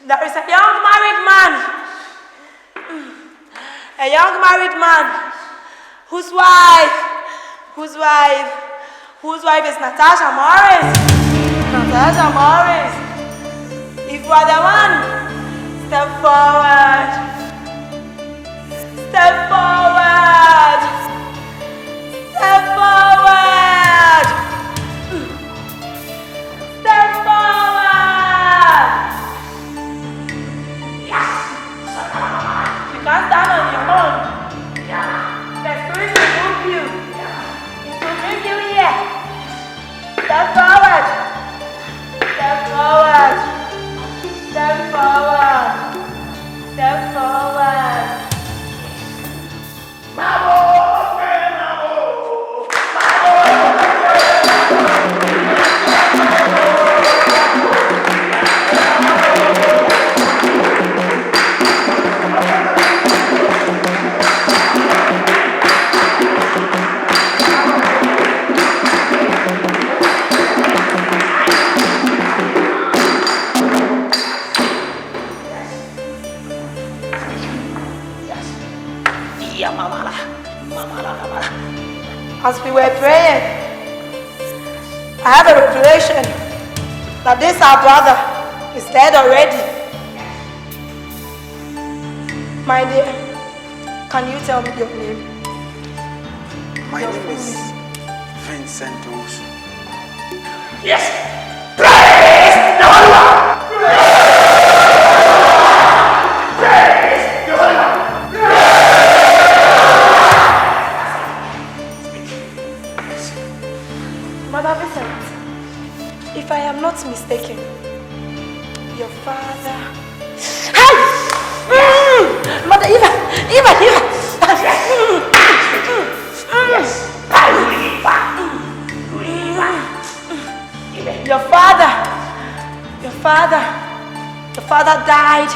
There is a young married man. A young married man whose wife is Natasha Morris. Natasha Morris. If you are the one, step forward. Step forward. Step forward. Step forward. Yes. You can't stand on your own. The spirit will move you. It will bring you here. Step forward. Step forward. Step forward. Step forward. As we were praying, I have a revelation that this our brother is dead already. My dear, can you tell me your name? My name is Vincent also. Yes! Praise the Holy One! Praise the Holy One! Mother Vincent, if I am not mistaken, your father... Hey! Mother, Eva! Your father died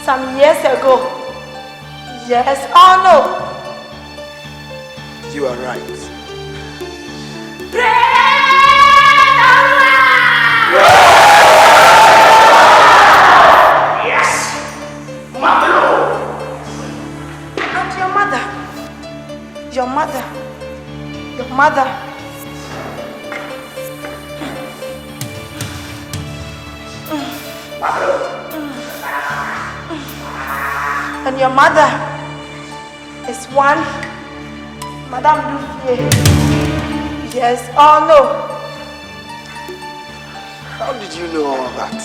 some years ago. Yes or no? You are right. Yes! Marvel! And your mother. And your mother is one Madame Duffier. Yes or no? How did you know all that?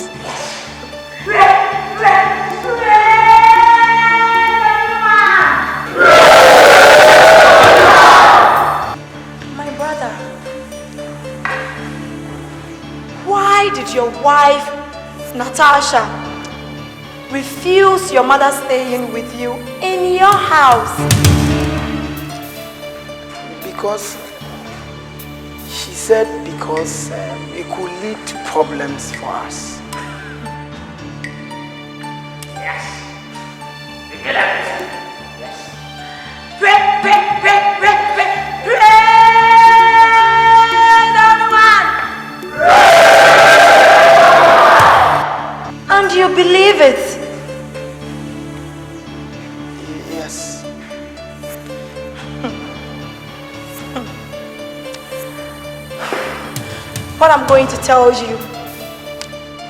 My brother, why did your wife, Natasha, refuse your mother staying with you in your house? Because she said it could lead to problems for us. Yes. You feel like this? Yes. And you believe it? Yes. What I'm going to tell you,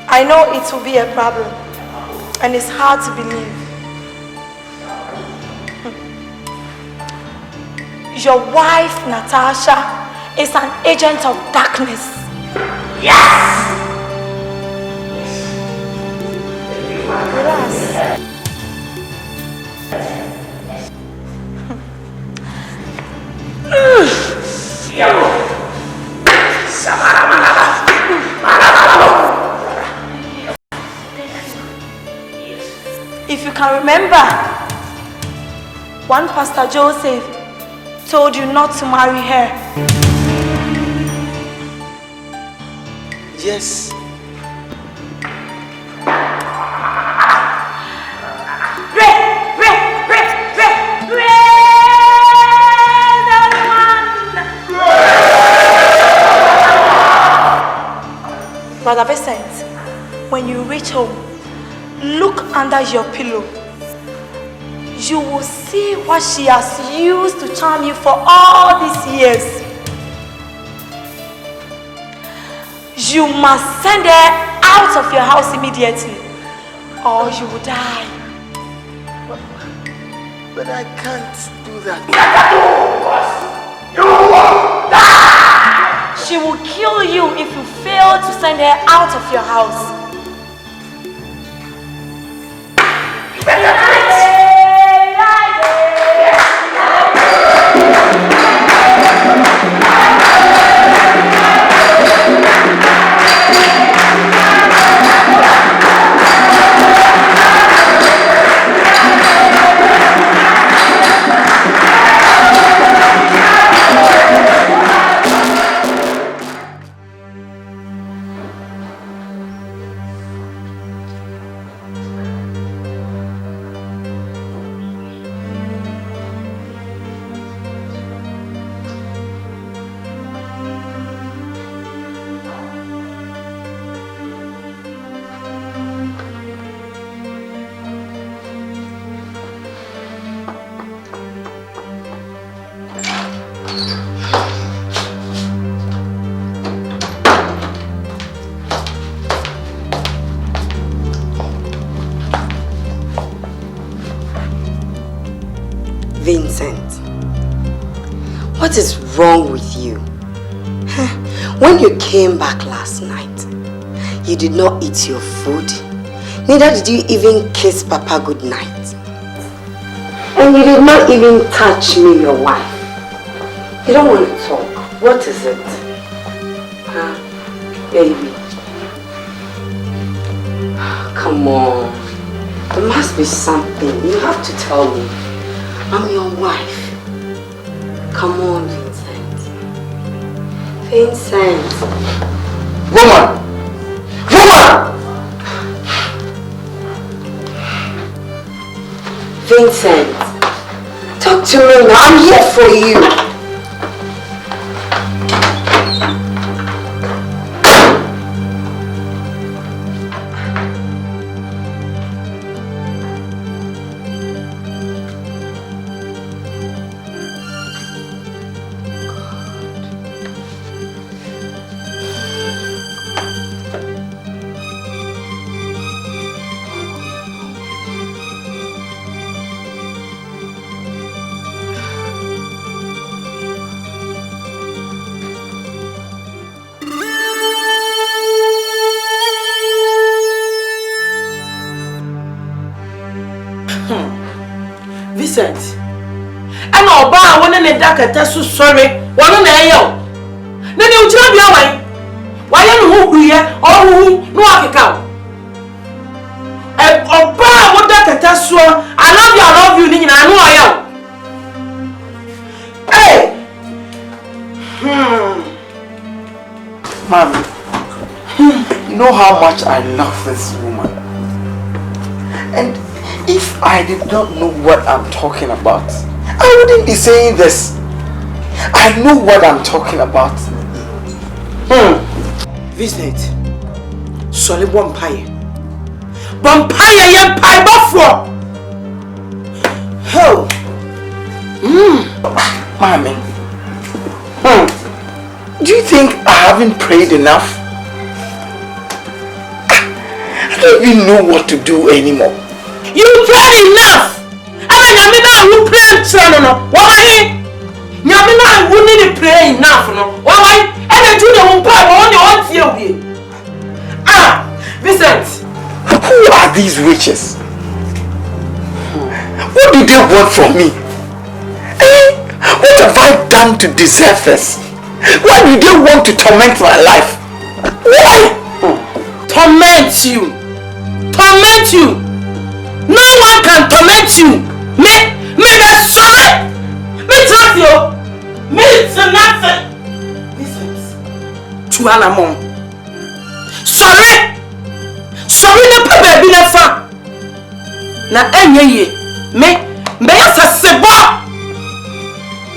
I know it will be a problem, and it's hard to believe. Your wife, Natasha, is an agent of darkness. Yes! Relax. If you can remember, one Pastor Joseph told you not to marry her. Yes. Brother Vincent, when you reach home, look under your pillow. You will see what she has used to charm you for all these years. You must send her out of your house immediately, or you will die. But I can't do that. You will die! She will kill you if you fail to send her out of your house. You better do it! Vincent, what is wrong with you? When you came back last night, you did not eat your food. Neither did you even kiss Papa goodnight. And you did not even touch me, your wife. You don't want to talk. What is it? Huh? Baby. Come on. There must be something. You have to tell me. I'm your wife. Come on, Vincent. Vincent. Woman! Woman! Vincent, talk to me now. I'm here for you. Vincent, and Oba one and a dakata so sorry, one on a yo. Then you tell me away. Why am who here or who no account? Oba what dakata so I love you, Nina, I know I am. Mommy, you know how much I love this woman. And if I did not know what I'm talking about, I wouldn't be saying this. I know what I'm talking about. Vincent, solid vampire. Vampire, young pie buffalo. Oh. Mommy. Do you think I haven't prayed enough? I don't even know what to do anymore. You prayed enough! And I mean, you prayed no. Why? You wouldn't pray enough, no? Why? And I do the one part on your own. Ah, Vincent! Who are these witches? What do they want from me? What have I done to deserve this? Why do they want to torment my life? Why? Torment you! Torment you! No one can torment you! Me that's sorry! Me trust you! Me it's nothing! Vincent! Chuana mom! Sorry! Sorry na pe baby na fa! Na enye ye! Me yasa sebo!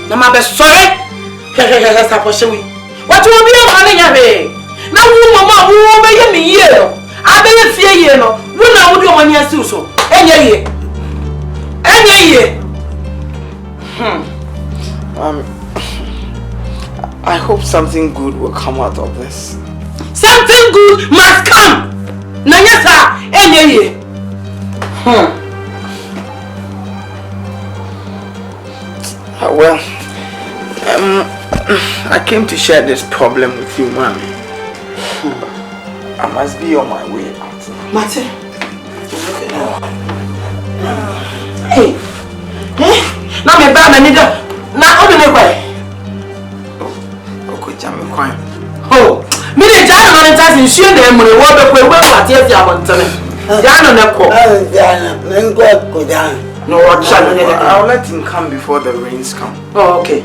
Na ma be sorry! Hehehe saposhewi! What you want me to do here? Na wu mama wu be ye me ye no! Abeye fie ye no! Wu na wu di omani asi so! Enye ye! I hope something good will come out of this. Something good must come! Nanyasa! Enye ye! Well, I came to share this problem with you, Mommy. I must be on my way out. Mate! Hey! Now me ba me nida. Na odo ne kwai. Okoja me kwan. Oh, me dey jana no ntas nsuo na emure wo be kwa we wate afi abontene. Jana ne ko. Jana, me ko jana. No what jana ne. I'll let him come before the rains come. Oh, okay.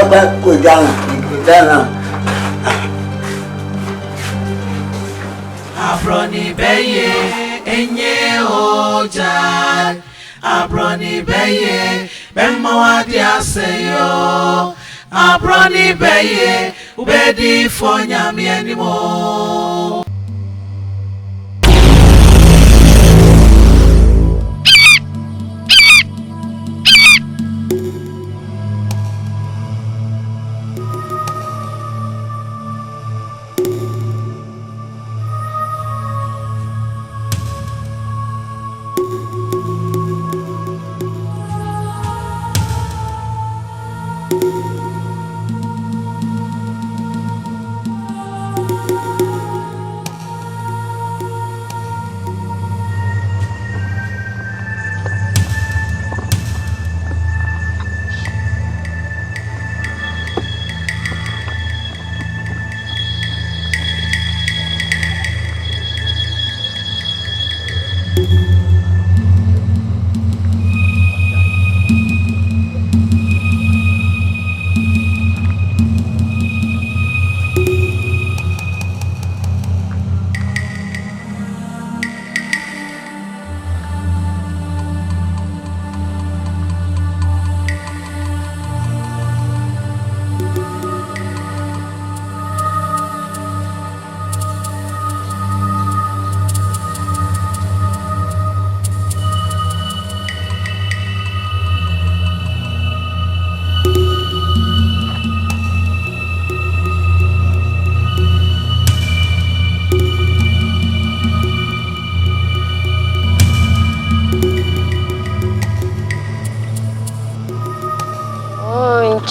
Aba ko jana. Abroni Beyie enye oja. Abroni Beyie bemma wadi aseyo. Abroni Beyie ubedi fo nyame animo.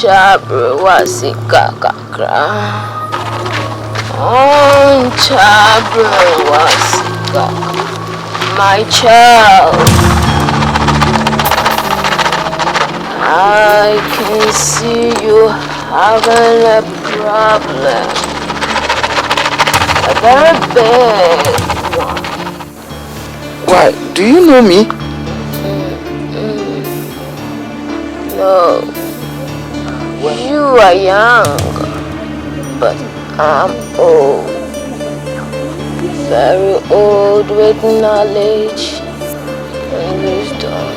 Chabro wasika kakra. Oh, Chabro wasika. My child, I can see you having a problem. A very big one. Why? Do you know me? No. You are young, but I'm old. Very old with knowledge and wisdom.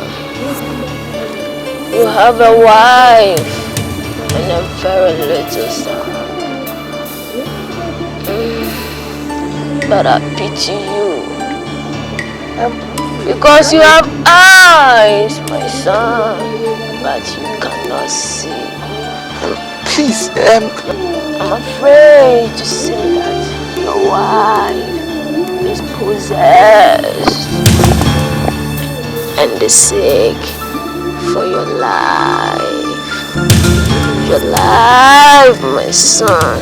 You have a wife and a very little son. But I pity you. Because you have eyes, my son, but you cannot see. Please, I'm afraid to say that your wife is possessed and is sick for your life. Your life, my son.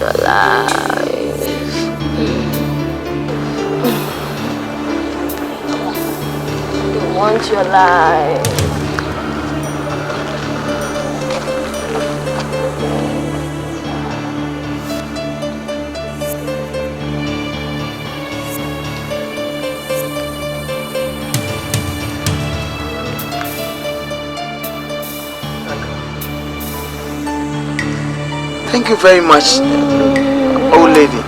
Your life. You want your life. Thank you very much, old lady.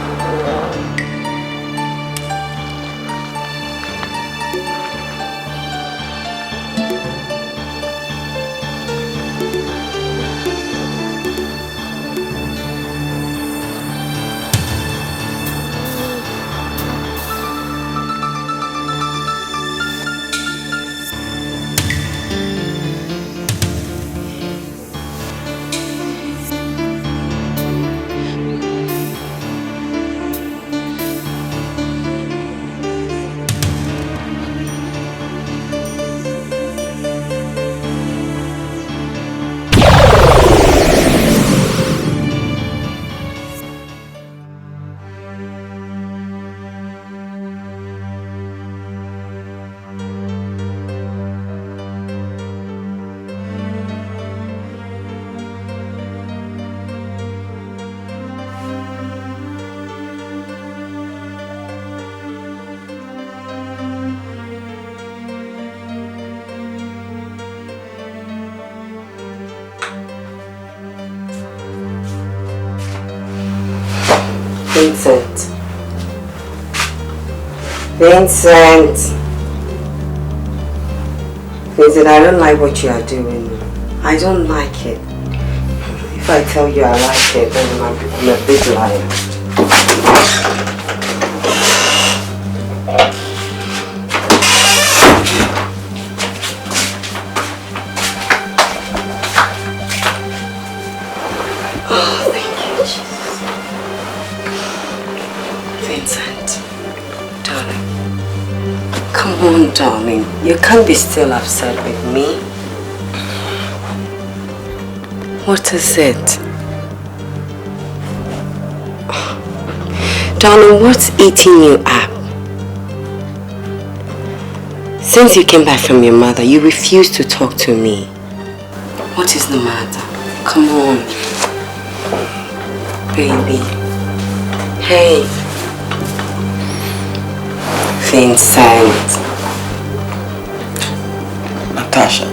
Vincent. Vincent, I don't like what you are doing. I don't like it. If I tell you I like it, then I'm a big liar. Darling, you can't be still upset with me. What is it? Darling, what's eating you up? Since you came back from your mother, you refuse to talk to me. What is the matter? Come on. Baby. Hey. Vincent. Natasha.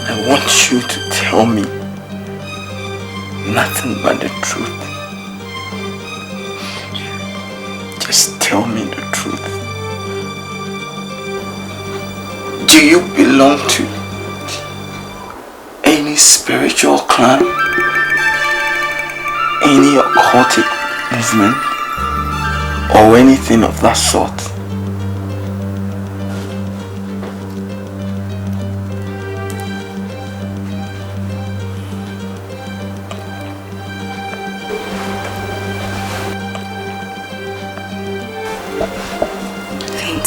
I want you to tell me nothing but the truth. Just tell me the truth. Do you belong to any spiritual clan? Any occultic movement? Or anything of that sort?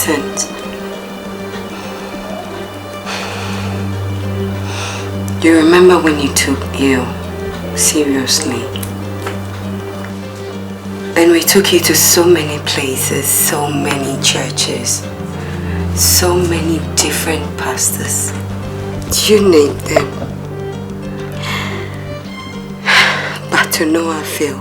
Vincent, you remember when you took ill seriously? Then we took you to so many places, so many churches, so many different pastors. You named them. But to no avail.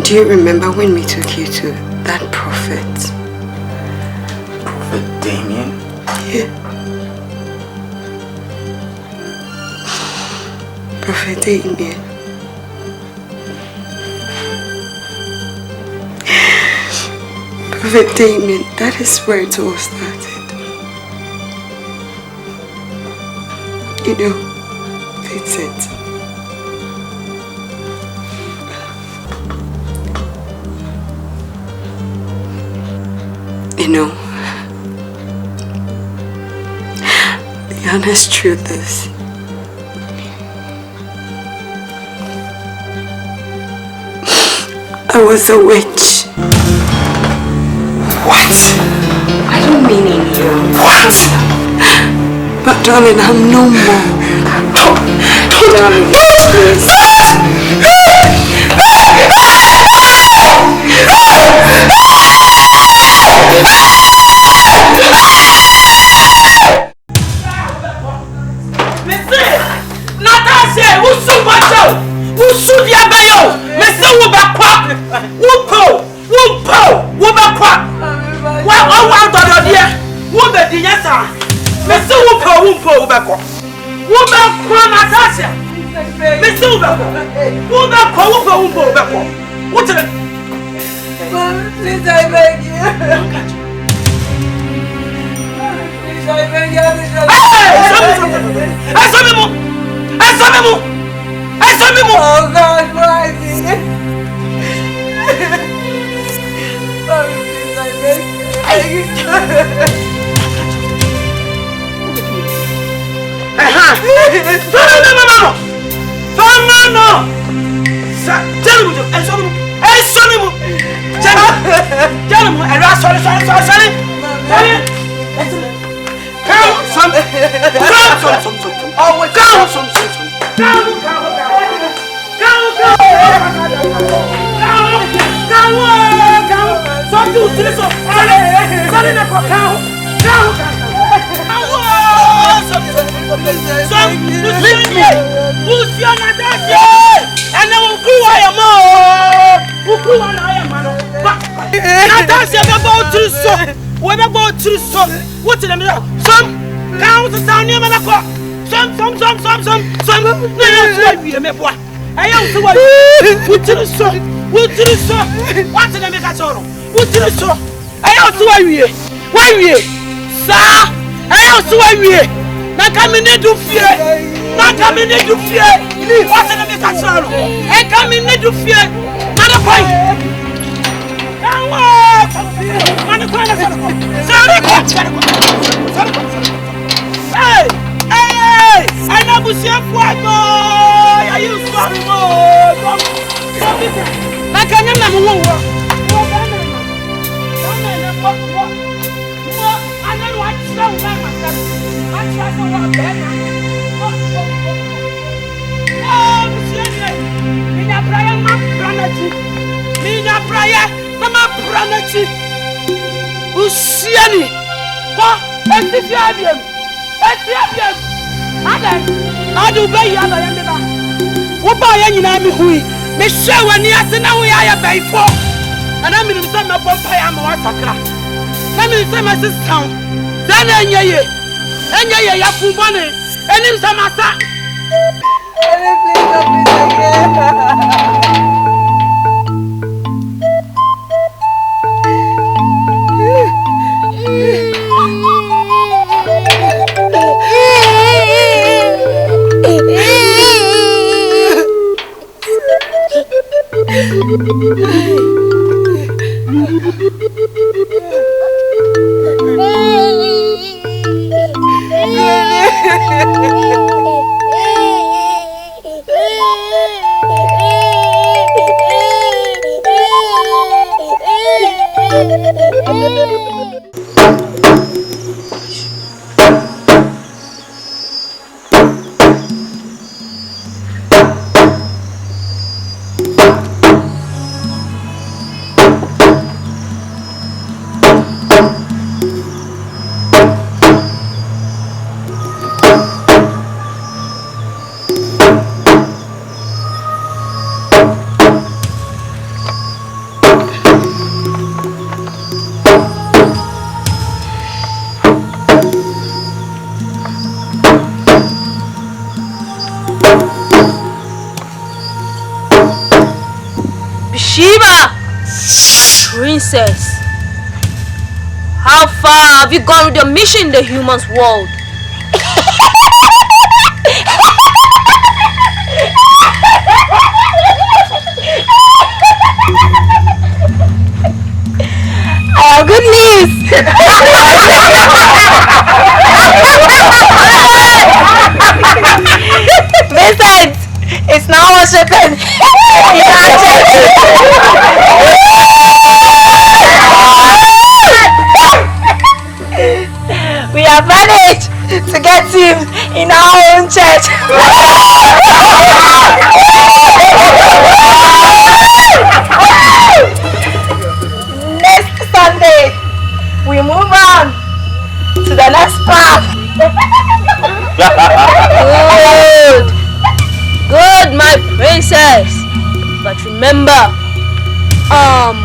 Do you remember when we took you to that prophet? Prophet Damien? Yeah. Prophet Damien. Prophet Damien, that is where it all started. You know, Vincent. You know, the honest truth is, I was a witch. What? I don't mean in you. What? But darling, I'm no more. Darling, please. Natasha, who's so much out? Who's so the Abayo? Mr. Wubakwa, Wupo, Wubakwa. Well, all one dollar, dear. Wubba, the yes, Mr. Wupo, Wubakwa, Natasha. Mr. Wubakwa, Wubakwa. What's it? Please, I beg you. Please, I beg you. Oh God, why is it? Please, I beg you. No. princess. How far have you gone with your mission in the humans world? I have good news. Vincent, it's now worshiping. We have managed to get him in our own church. Next Sunday, we move on to the next part. Good, my princess. But remember,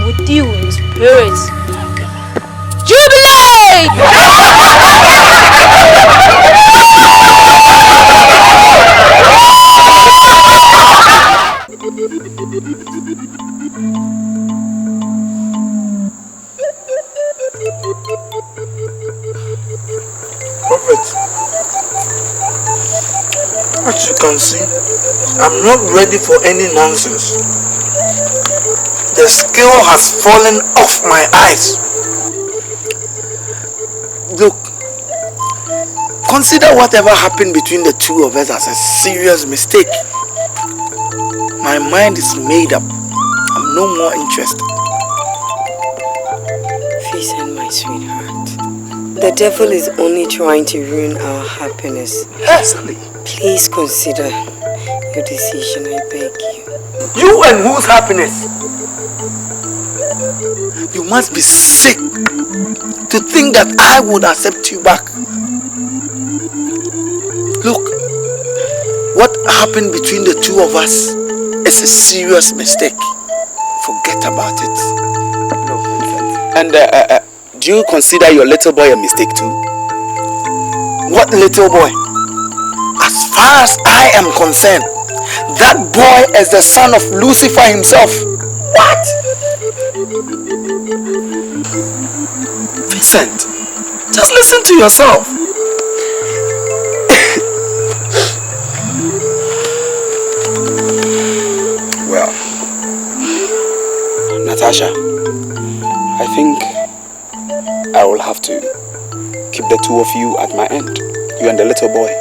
with you in spirit. Jubilate! Prophet, as you can see, I'm not ready for any nonsense. The scale has fallen off my eyes. Look, consider whatever happened between the two of us as a serious mistake. My mind is made up. I'm no more interested. Vincent, my sweetheart. The devil is only trying to ruin our happiness. Exactly. Please consider your decision, I beg you. You and whose happiness? You must be sick to think that I would accept you back. Look, what happened between the two of us is a serious mistake. Forget about it. No, Vincent. And do you consider your little boy a mistake too? What little boy? As far as I am concerned, that boy is the son of Lucifer himself. What? Vincent, just listen to yourself. Well, Natasha, I think I will have to keep the two of you at my end, you and the little boy.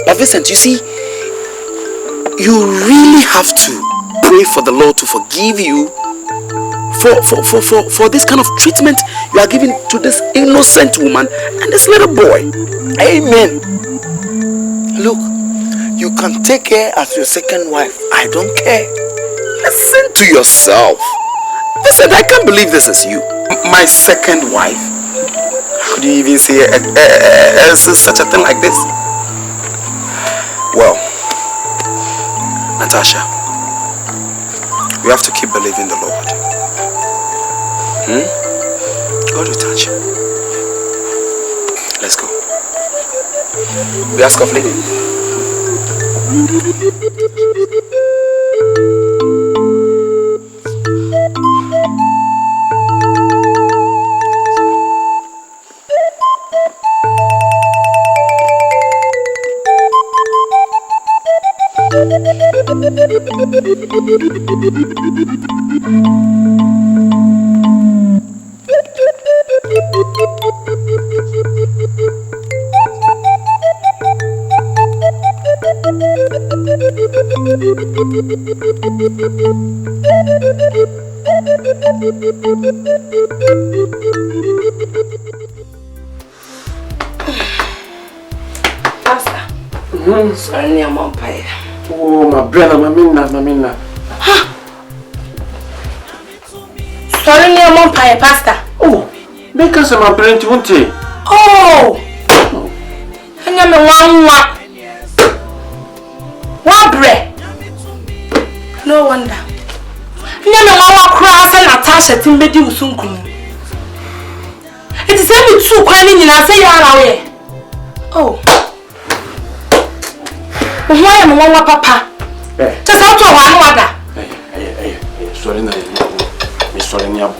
But Vincent, you see, you really have to pray for the Lord to forgive you for this kind of treatment you are giving to this innocent woman and this little boy. Amen. Look, you can take her as your second wife. I don't care. Listen to yourself. Listen, I can't believe this is you. My second wife. How do you even say such a thing like this? Well, Natasha, we have to keep believing the Lord. God will touch you. Let's go. We ask of Lady. Sorry, I'm on fire. Oh, my brother, Mamina. Sorry, I'm on fire, Pastor. Oh, make us my parent, won't you? Oh! And I'm one bread. No wonder. I'm cross and Natasha Timbedi Usunkum. It is only two calling in and say you're away. Oh. Why am I papa? Just out of one water. Sorry, sorry ni abu.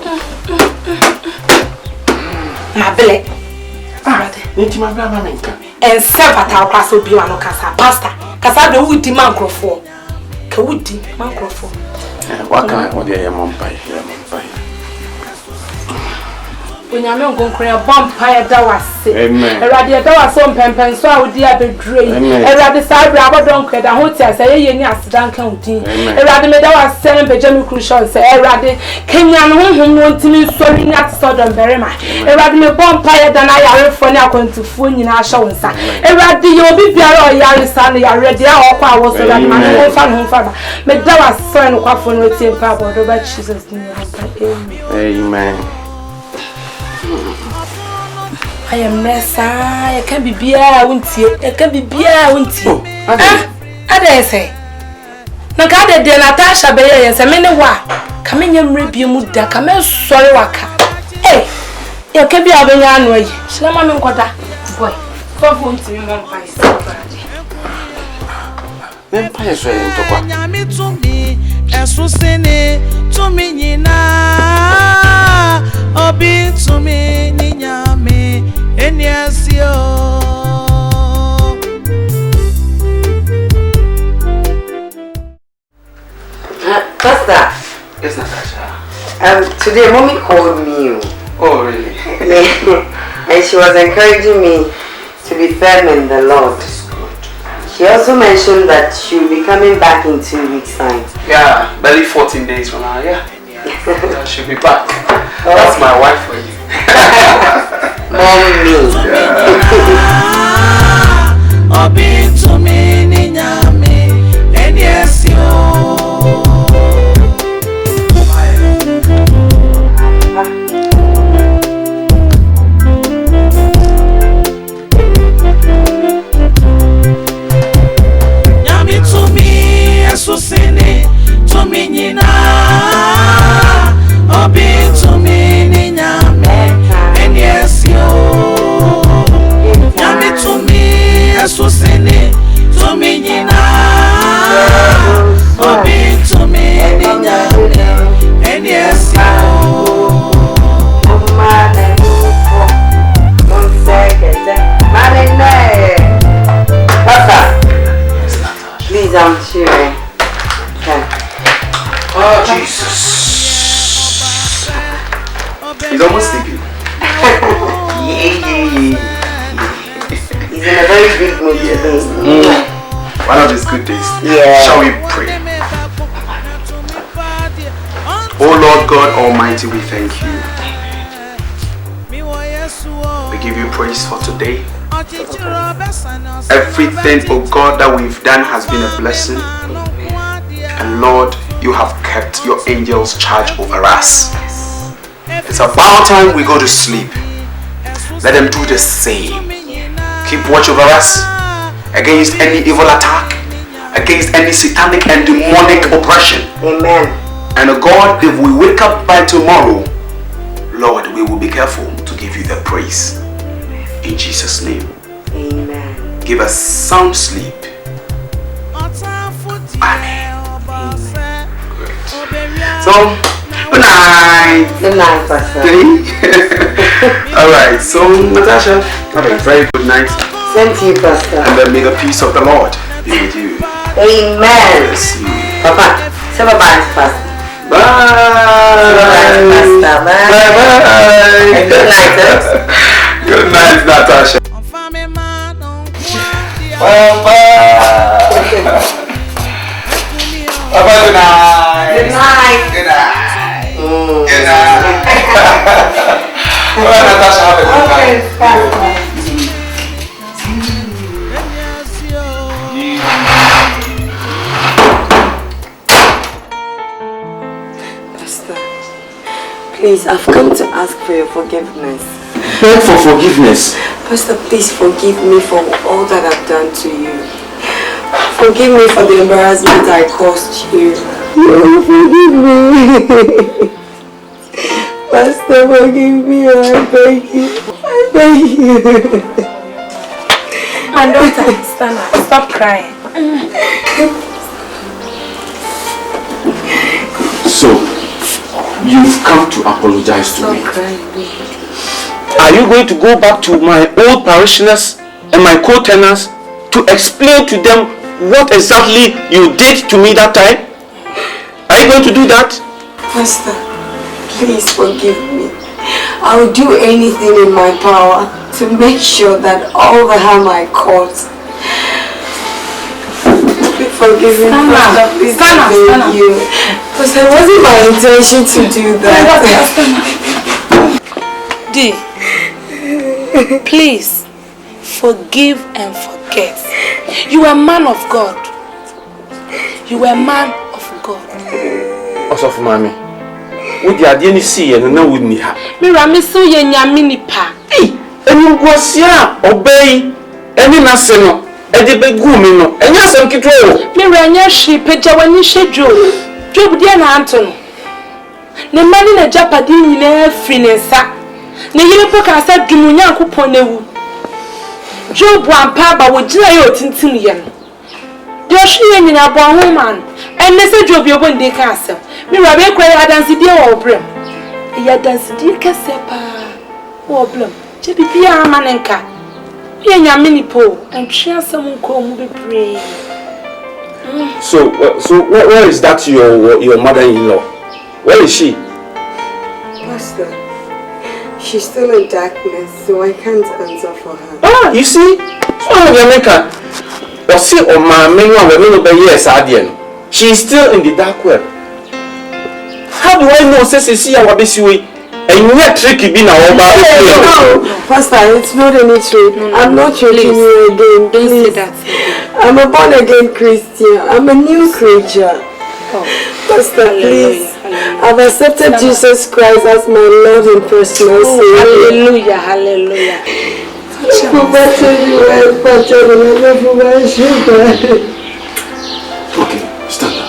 Mabele. Nti mabele ma menka. En sevata kwa so biwa no kasa pastor. Kasa de wudi man krofo. Ka wudi man krofo. Waka odi ya mampai. Unyame nkonkron bompa da wase. Amen. Erade da wase ompempen so a wodi abedrei. Erade sabra abodon kweda hotia say ye ni asidan kan udi. Erade me da wase no pejami crucial say erade Kenya no honhom no ntimi sori ni atsodon berema. Erade me bompa da na yarefo ni akontufo nyina ahye wonsa. Erade ye obi biara o yaresa no yarede a okwa awoso erade ma no fa no fa ba. Me da wase no kwafo no tie pa abodo ba Jesus name. Amen. I am Nessa. I can be beer, won't you? I can be beer, won't you? I dare say. No, God, dear Natasha, Beyie, and many wa. Come in your review, Muda, come in, sorry, waka. Hey, you can be a young way. Shall I make what boy? Come home to me, one piece. Then pay a sway into what? To me, as was in it, to me, Obi to me, Ninyame, and yes, yo. Pastor. Yes, Natasha. Today, Mommy called me. Oh, really? And she was encouraging me to be firm in the Lord. She also mentioned that she will be coming back in 2 weeks' time. Yeah, barely 14 days from now, yeah. She'll be back. That's my wife for you. Mommy. Obi to me, Ninyame, and yes, yo. Nyami to me, Asusene, to me, Nina. Obi to me, Ninyame, and yes, yo. Nyami to me, Asusene, to me, Nina. Obi to me, Ninyame, and yes, yo. Please, I'm cheering. Oh, Jesus. He's almost sleeping. He's in a very big mood today. One of his good days. Yeah. Shall we pray? Oh Lord God Almighty, we thank you. We give you praise for today. Everything, oh God, that we've done has been a blessing. And Lord, you have kept your angels charge over us. It's about time we go to sleep. Let them do the same. Keep watch over us against any evil attack, against any satanic and demonic oppression. Amen. And oh God, if we wake up by tomorrow, Lord, we will be careful to give you the praise. In Jesus' name. Amen. Give us sound sleep. Amen. Great. So, good night. Good night, Pastor. Alright, so Natasha, have a very good night. Same to you, Pastor. And then may the peace of the Lord be with you. Amen. Bless you. Papa, say bye-bye, Pastor. Bye. Bye, Pastor. Bye. Bye. Good night, Good night, Natasha. Bye-bye. Bye-bye, good night. Good night. Good night. Good night. Well, Natasha, have a good night. Pastor, please, I've come to ask for your forgiveness. Beg for forgiveness. Pastor, please forgive me for all that I've done to you. Forgive me for the embarrassment I caused you. Forgive me. Pastor, forgive me. I beg you. I beg you. My daughter, stand up. Stop crying. So, you've come to apologize to me. Crying. Are you going to go back to my old parishioners and my co-tenants to explain to them what exactly you did to me that time? Are you going to do that? Pastor, please forgive me. I will do anything in my power to make sure that all the harm I caused be forgiven. Please forgive you. Because it wasn't my intention to do that. D, please forgive and forget. You are a man of God. You are a man of God. Also for mommy. Would you didn't see and no would me have? Mira, me so ye nyamini pa. Hey, and you go see obey any national. And the big woman, and yes, I'm control. Mira, nya she peja when you shed Job. Job dear Anton. The man in a Japadine in a finessa. Ne yile poka said Dumunya kuponewu. Job one papa would jail tintin. There she in a born woman. And they said Job your one day castle. Mira, be quite a dance dear or brim. Ya dance dear cassepa or blum. Jebby Pia Manenka. Yenya mini po and share some come be praying. So where is that your mother-in-law? Where is she? Pastor, she's still in darkness, so I can't answer for her. Ah, you see? So Jamaica. Or see or my main one will be yes, Adian. She is still in the dark web. How do I know see our basic and yet tricky being our No, Pastor, it's not any trick. I'm not tricking you again. Don't say that. I'm a born again Christian. I'm a new creature. Pastor, please. I've accepted Jesus Christ as my Lord and personal Savior. Hallelujah, hallelujah. Okay, stand up.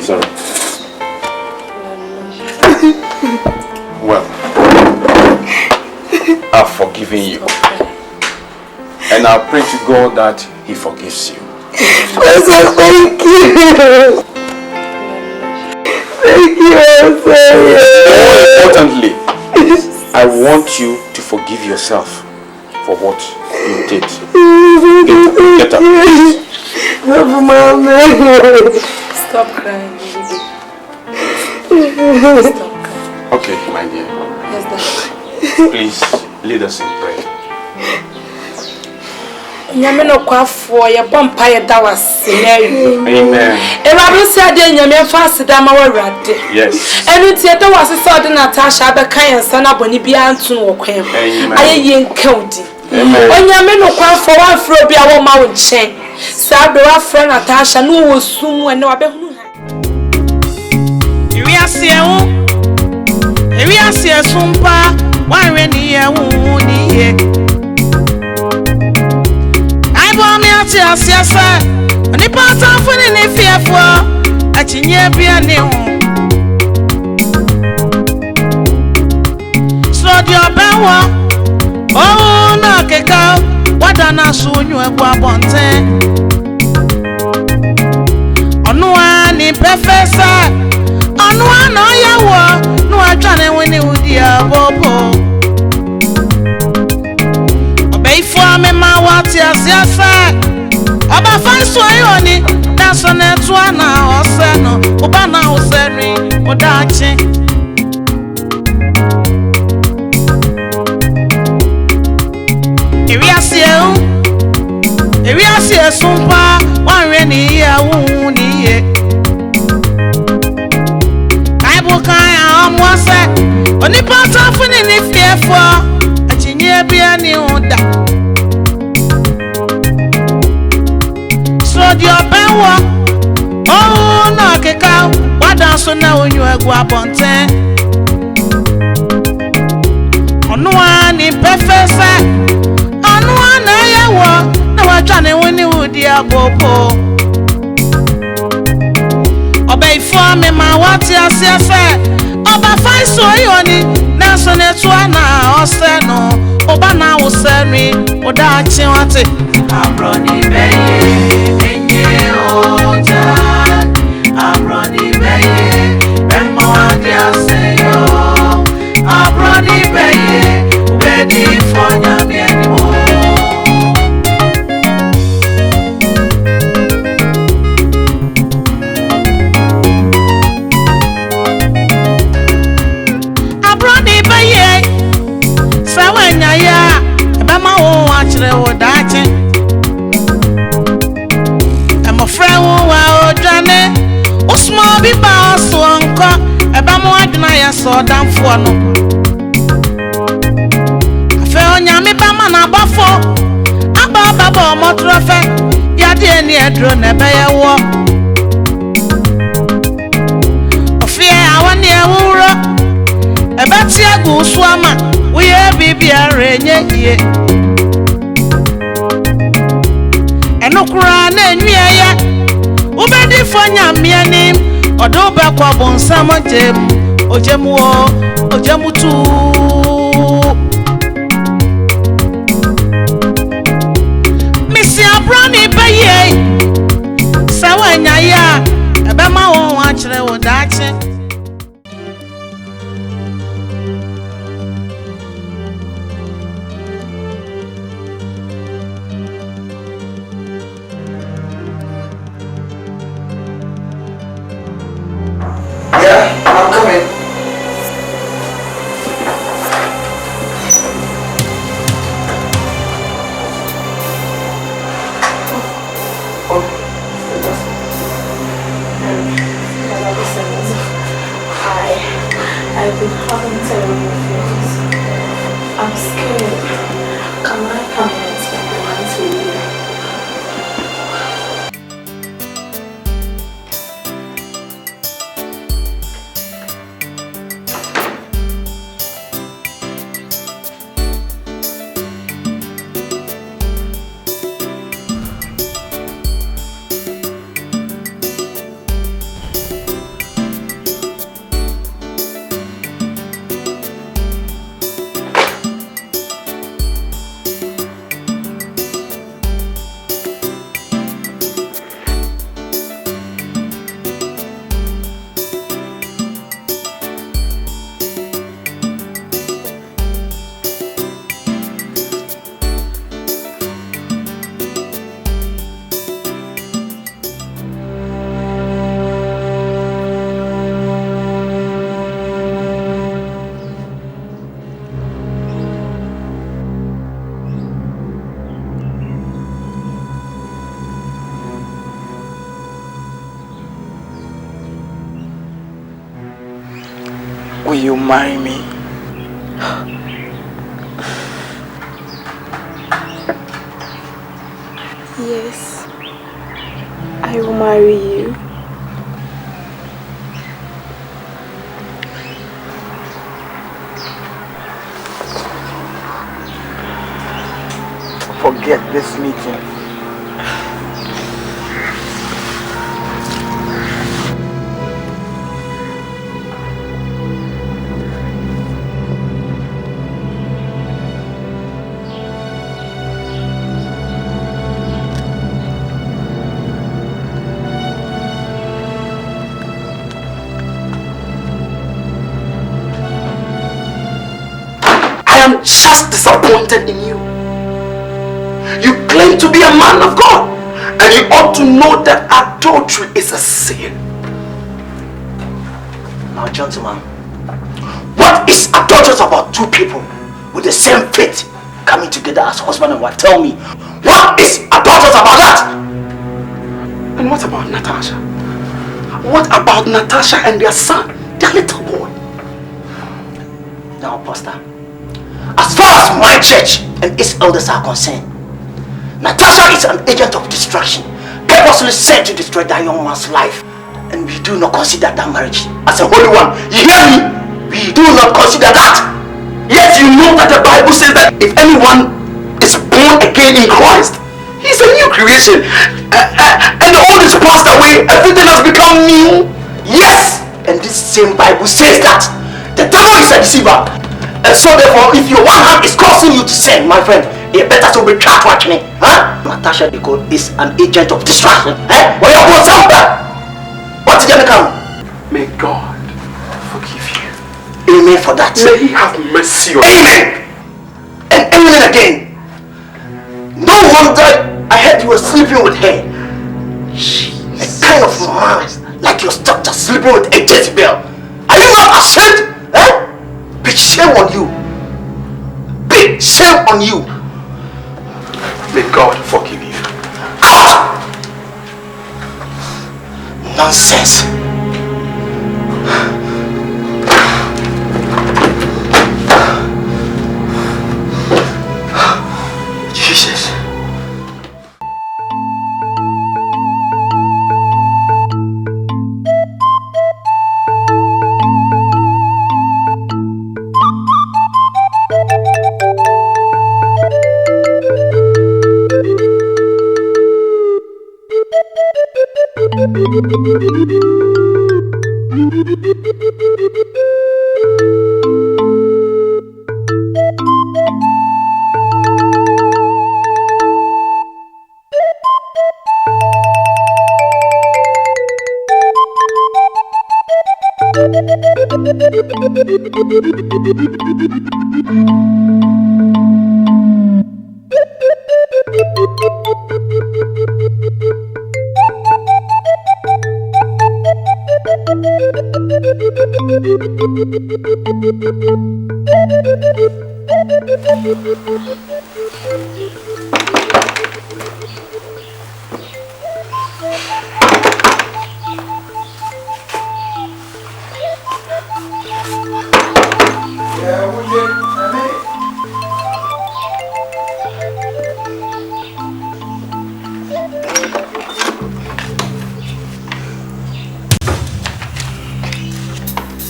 Sorry. Well, I've forgiven you. And I pray to God that He forgives you. Thank you. Thank you, More importantly, I want you to forgive yourself for what you did. Get up. Stop crying. Stop. Okay, my dear. Yes, Dad. Please lead us in prayer. Nyame no kwafo ye bompa ye da wasenayu. Amen. Ewadu se ade nyame fa aseda ma warade. Yes. Enu tie da wase se ode Natasha abeka yensa na boni bia antu no kwan mu. Aye ye nkaudi. Amen. Onyame no kwafo wa fro bia wo ma wo nchen. Sa do wa fro Natasha no wo sumu ene wa behunu ha. Ewi asie sumpa wanwe ni ye wu ni ye. Ati asiasa oni pata funi ni fiefo achinye bia ni hu so di obewo oh na keka wada na sunyu egbu abonte onu ani professor onu ana yawo nu atwane wini udi abobo obeifo amema wati asiasa Oba fanso ayoni na so na etu ana ose no oba na oseri odachi Ewi asie sumpa wanwe ni ya wu ni ye Bible kan amwase oni pata funi ni fiefo achinye bia ni oda So di obewo oh na keka wada so na onyu egu abonten onu ani professor onu ana yawo na watwane woni wudi abopo obe ifo me ma wati asiafe oba faiso yoni na so na tu ana ose no oba na wo seri oda chi wate Abror ni Beyie enye oja Abror ni Beyie so damn for no. Afe onyame ba ma na bafo. Aba baba motrofe. Ya de ni edro na be ye wo. Ofie awani ewuro. Ebati agu suama. We ye bibi arenye ye. Enokura na enwiye. Ubedi fonya mianim. Odo ba kwa bonsamo jem. Ojemu o. Ojemu tu. Missy Abroni Beyie. Sawa nyaya. Ebe ma won wachre wo dache. Yeah, I'm coming. I've been having terrible feelings. I'm scared. Can I come and spend the night with you? Will you marry me? Yes, I will marry you. Forget this meeting. I'm just disappointed in you. You claim to be a man of God, and you ought to know that adultery is a sin. Now, gentlemen, what is adulterous about two people with the same faith coming together as husband and wife? Tell me, what is adulterous about that? And what about Natasha? What about Natasha and their son, their little boy? Now, Pastor, as far as my church and its elders are concerned, Natasha is an agent of destruction, purposely sent to destroy that young man's life. And we do not consider that marriage as a holy one. You hear me? We do not consider that. Yet you know that the Bible says that if anyone is born again in Christ, he's a new creation. And the old is passed away, everything has become new. Yes! And this same Bible says that the devil is a deceiver. And so therefore, if your one hand is causing you to sin, my friend, you better to be trapped watching it. Huh? Natasha is an agent of destruction. What did you become? May God forgive you. Amen for that. May He have mercy on you. Amen. And amen again. No wonder I heard you were sleeping with her. A kind of man like your doctor sleeping with a Jezebel. Are you not ashamed? Big shame on you. Big shame on you. May God forgive you. Out! Nonsense.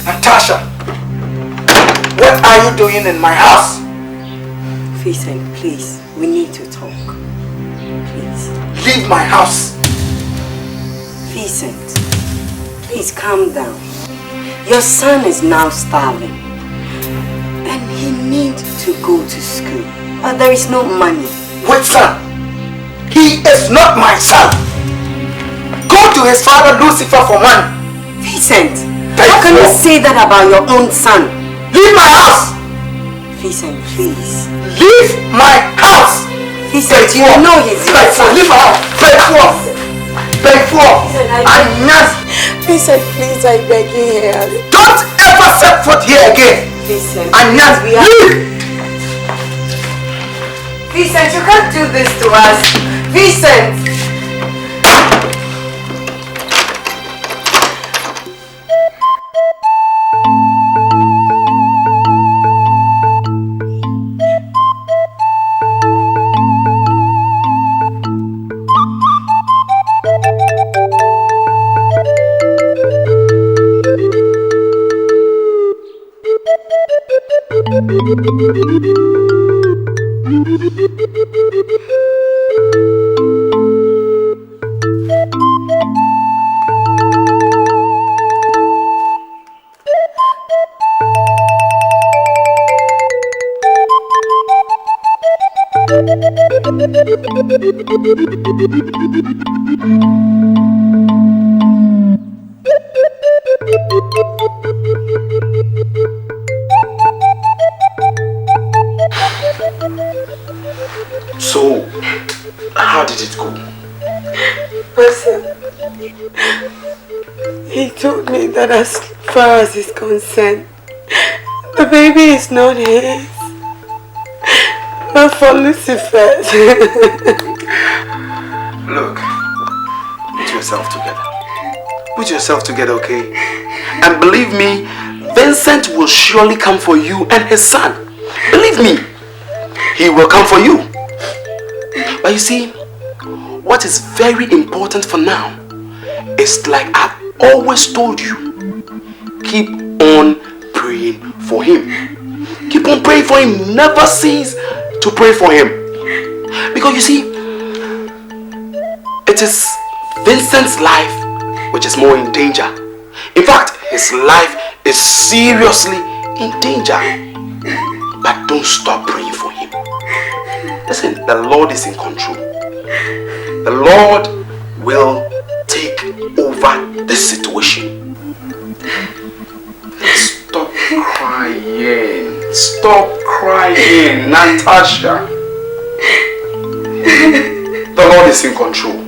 Natasha, what are you doing in my house? Vincent, please, we need to talk. Please. Leave my house. Vincent, please calm down. Your son is now starving. And he needs to go to school. But there is no money. Which son? He is not my son. Go to his father Lucifer for money. Vincent, how can you say that about your own son? Leave my house! Vincent, please. Leave my house! Vincent, you know he's your son. Leave my house! Beg for! Vincent, please, I beg you here. Don't ever set foot here again! Vincent, leave! Vincent, you can't do this to us. Vincent! So, how did it go? Listen, he told me that as far as he's concerned, the baby is not his, but for Lucifer's. Look, put yourself together. Put yourself together, okay? And believe me, Vincent will surely come for you and his son. Believe me, he will come for you. But you see, what is very important for now is, like I've always told you, keep on praying for him. Keep on praying for him. Never cease to pray for him. Because you see, it is Vincent's life which is more in danger. In fact, his life is seriously in danger. But don't stop praying for him. Listen, the Lord is in control. The Lord will take over the situation. Stop crying. Stop crying, Natasha. The Lord is in control.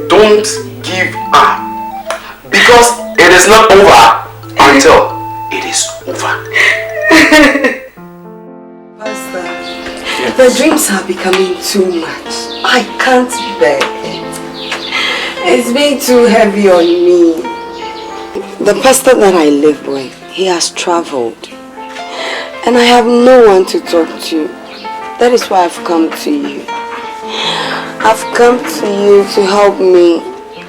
Don't give up. Because it is not over until it is over. Pastor, the dreams are becoming too much. I can't bear it. It's being too heavy on me. The pastor that I live with, he has traveled. And I have no one to talk to. That is why I've come to you. I've come to you to help me.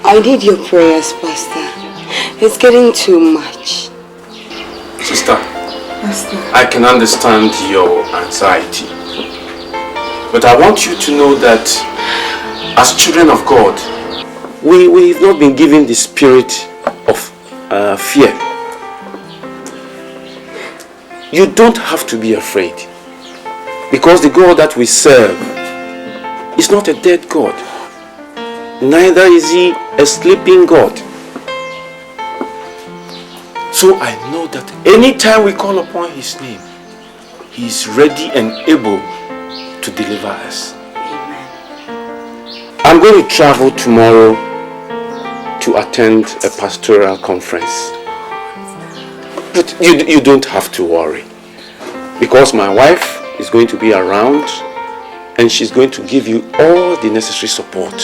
I need your prayers, Pastor. It's getting too much. Sister, Pastor, I can understand your anxiety. But I want you to know that as children of God, we've not been given the spirit of fear. You don't have to be afraid. Because the God that we serve is not a dead God. Neither is he a sleeping God. So I know that anytime we call upon his name, he is ready and able to deliver us. Amen. I'm going to travel tomorrow to attend a pastoral conference. But you don't have to worry, because my wife is going to be around and she's going to give you all the necessary support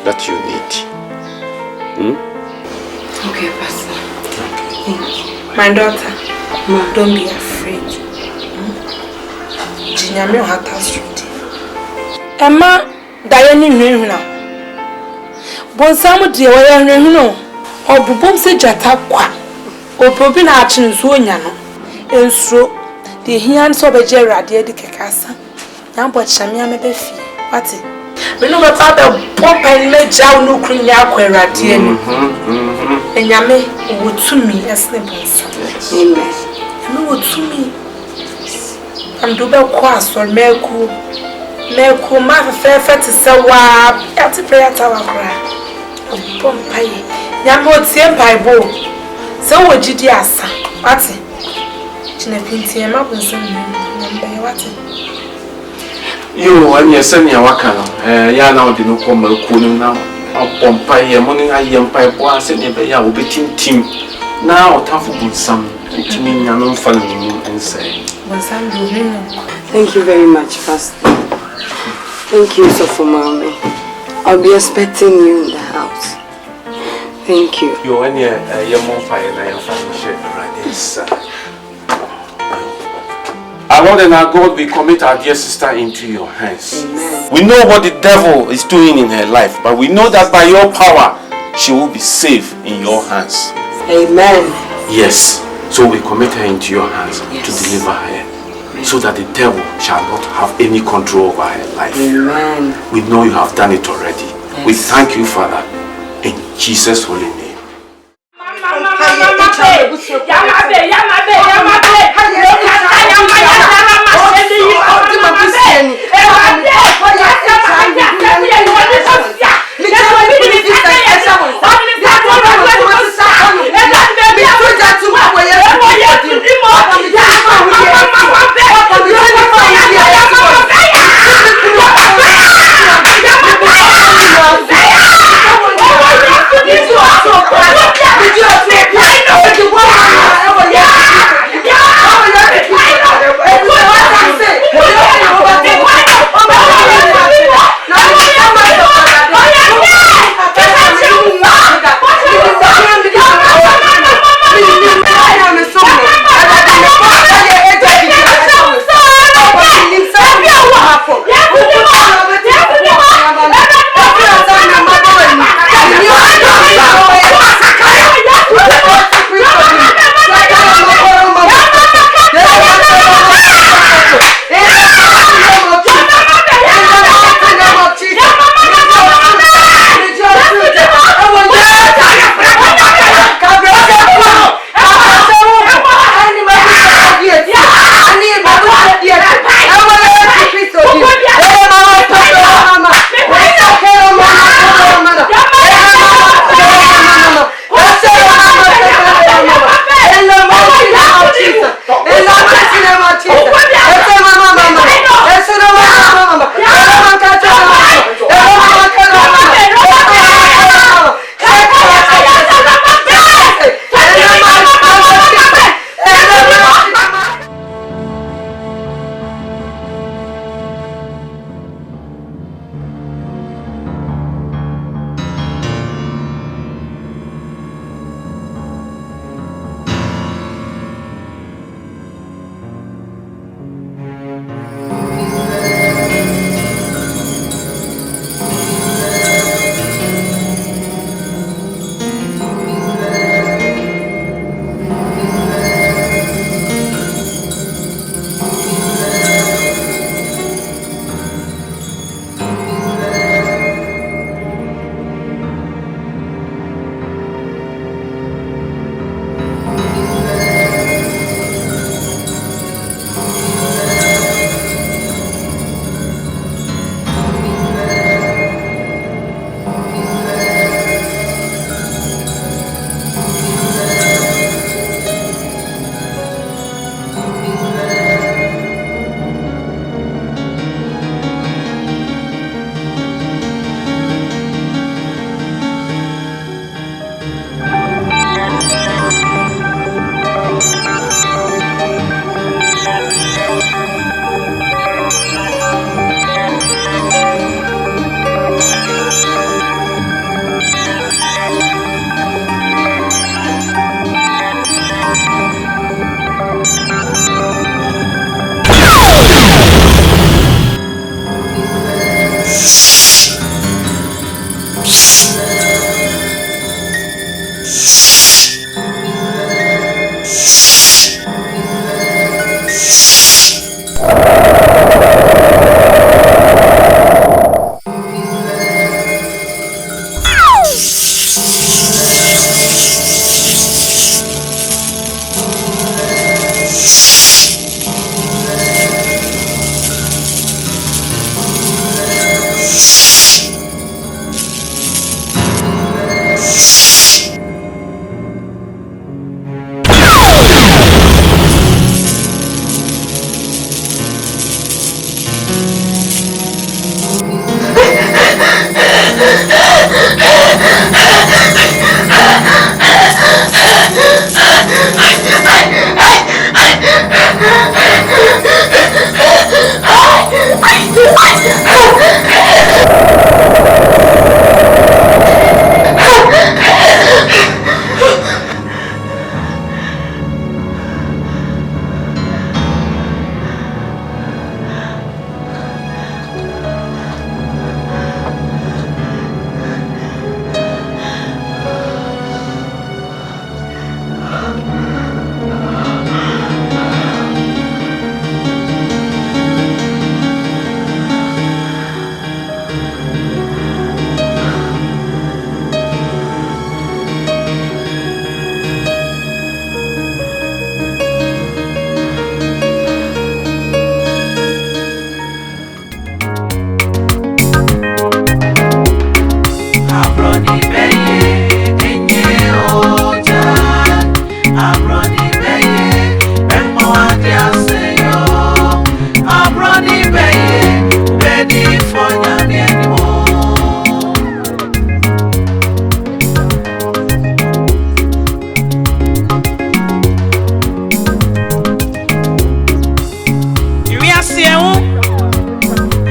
that you need. Okay, Pastor. Thank you. My daughter, don't be afraid. Jinyame ohata strudi. Emma, Diane Nuna. Bonsamu dear, where I know. Or Bubum se jata qua. Or Probina Achin Zunyano. And so, the hands of a Gerard, dear de Cacassa. Young but Shamia may be fee. What's it? We know about the pump and let Jow no cream yaquera, dear. And Yame would to me as the bones. Amen. And would to me. I'm double quas or Mercu. Mercu, my fair fat is so wab. At the prayer tower cry. Pompey. Yambo Tiempai Bo. So would you, dear son? What's it? Chinapinti and Mapinson. What's it? You and your son, your wakano. Yana did not come now. Pompey, morning I am pipe was and never ya will be team. Now, tough of some. It means I'm not following you and say. Thank you very much, Pastor. Thank you so for mommy. I'll be expecting you in the house. Thank you. You and your more fire and I am fine. Our Lord and our God, we commit our dear sister into your hands. Amen. We know what the devil is doing in her life, but we know that by your power, she will be safe in your hands. Amen. Yes. So we commit her into your hands to deliver her, so that the devil shall not have any control over her life. Amen. We know you have done it already. Yes. We thank you, Father, in Jesus' holy name. Did you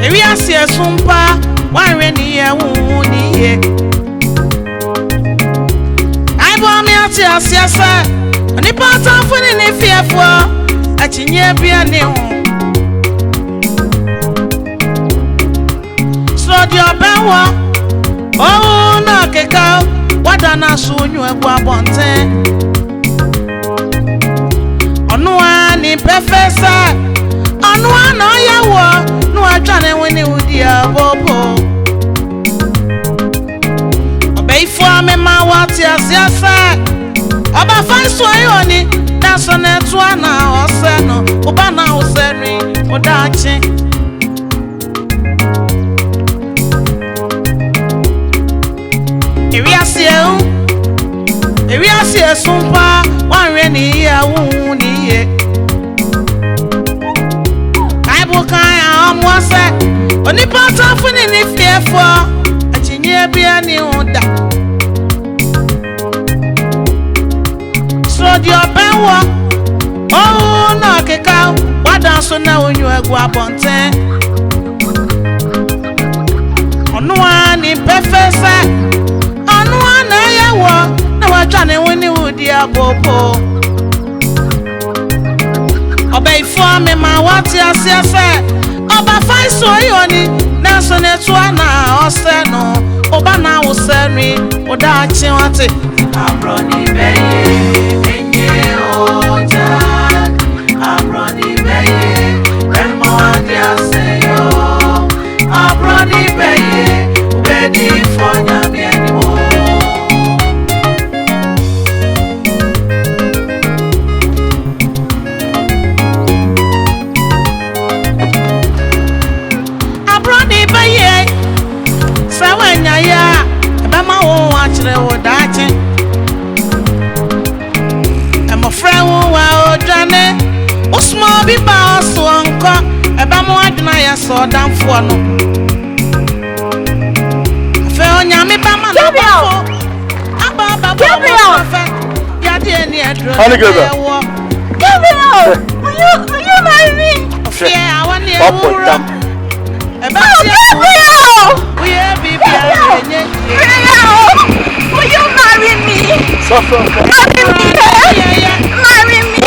Ewi asie sumpa wanwe ni ye wu ni ye. Ai bo mi ati asie se oni pata funi ni fiefo achinye bia ni hu. So di obenwo oh na keka wada na so nyu ebu abonte. Onu ani perfesa onu ana yawo no atwane wini udi abobo. Obeifo amema wati asiasa oba fanso ayoni na so na etu ana ose no oba na oseri odachi. Ewi asie sumpa wanwe ni ya wu ni ye. Bible kan amwase oni pata funi ni fiefo achinye bia ni oda. So di obenwo oh na keka wada so na onyu egu abonten. Onu ani perfesa onu ana yawo na watwane woni udi abobo. Obeifo amema wati asiase oba faiso yoni na so na etu ana ose no oba na woseri odachi wate. Abroni beye enye oja abroni beye remo adi aseyo abroni beye wedi fonya mienimo. Abroni beye sawanya ya ebema wo achire wo dachi. Friend wa odwane usmo bi ba oso nko eba mo aduna ya so danfo no fe onya me ba ma no fo aba ba bo fe ya de ni edro Gabriel will you marry me? Yeah, I want you eba Gabriel we be will you marry me? Marry me. Marry me.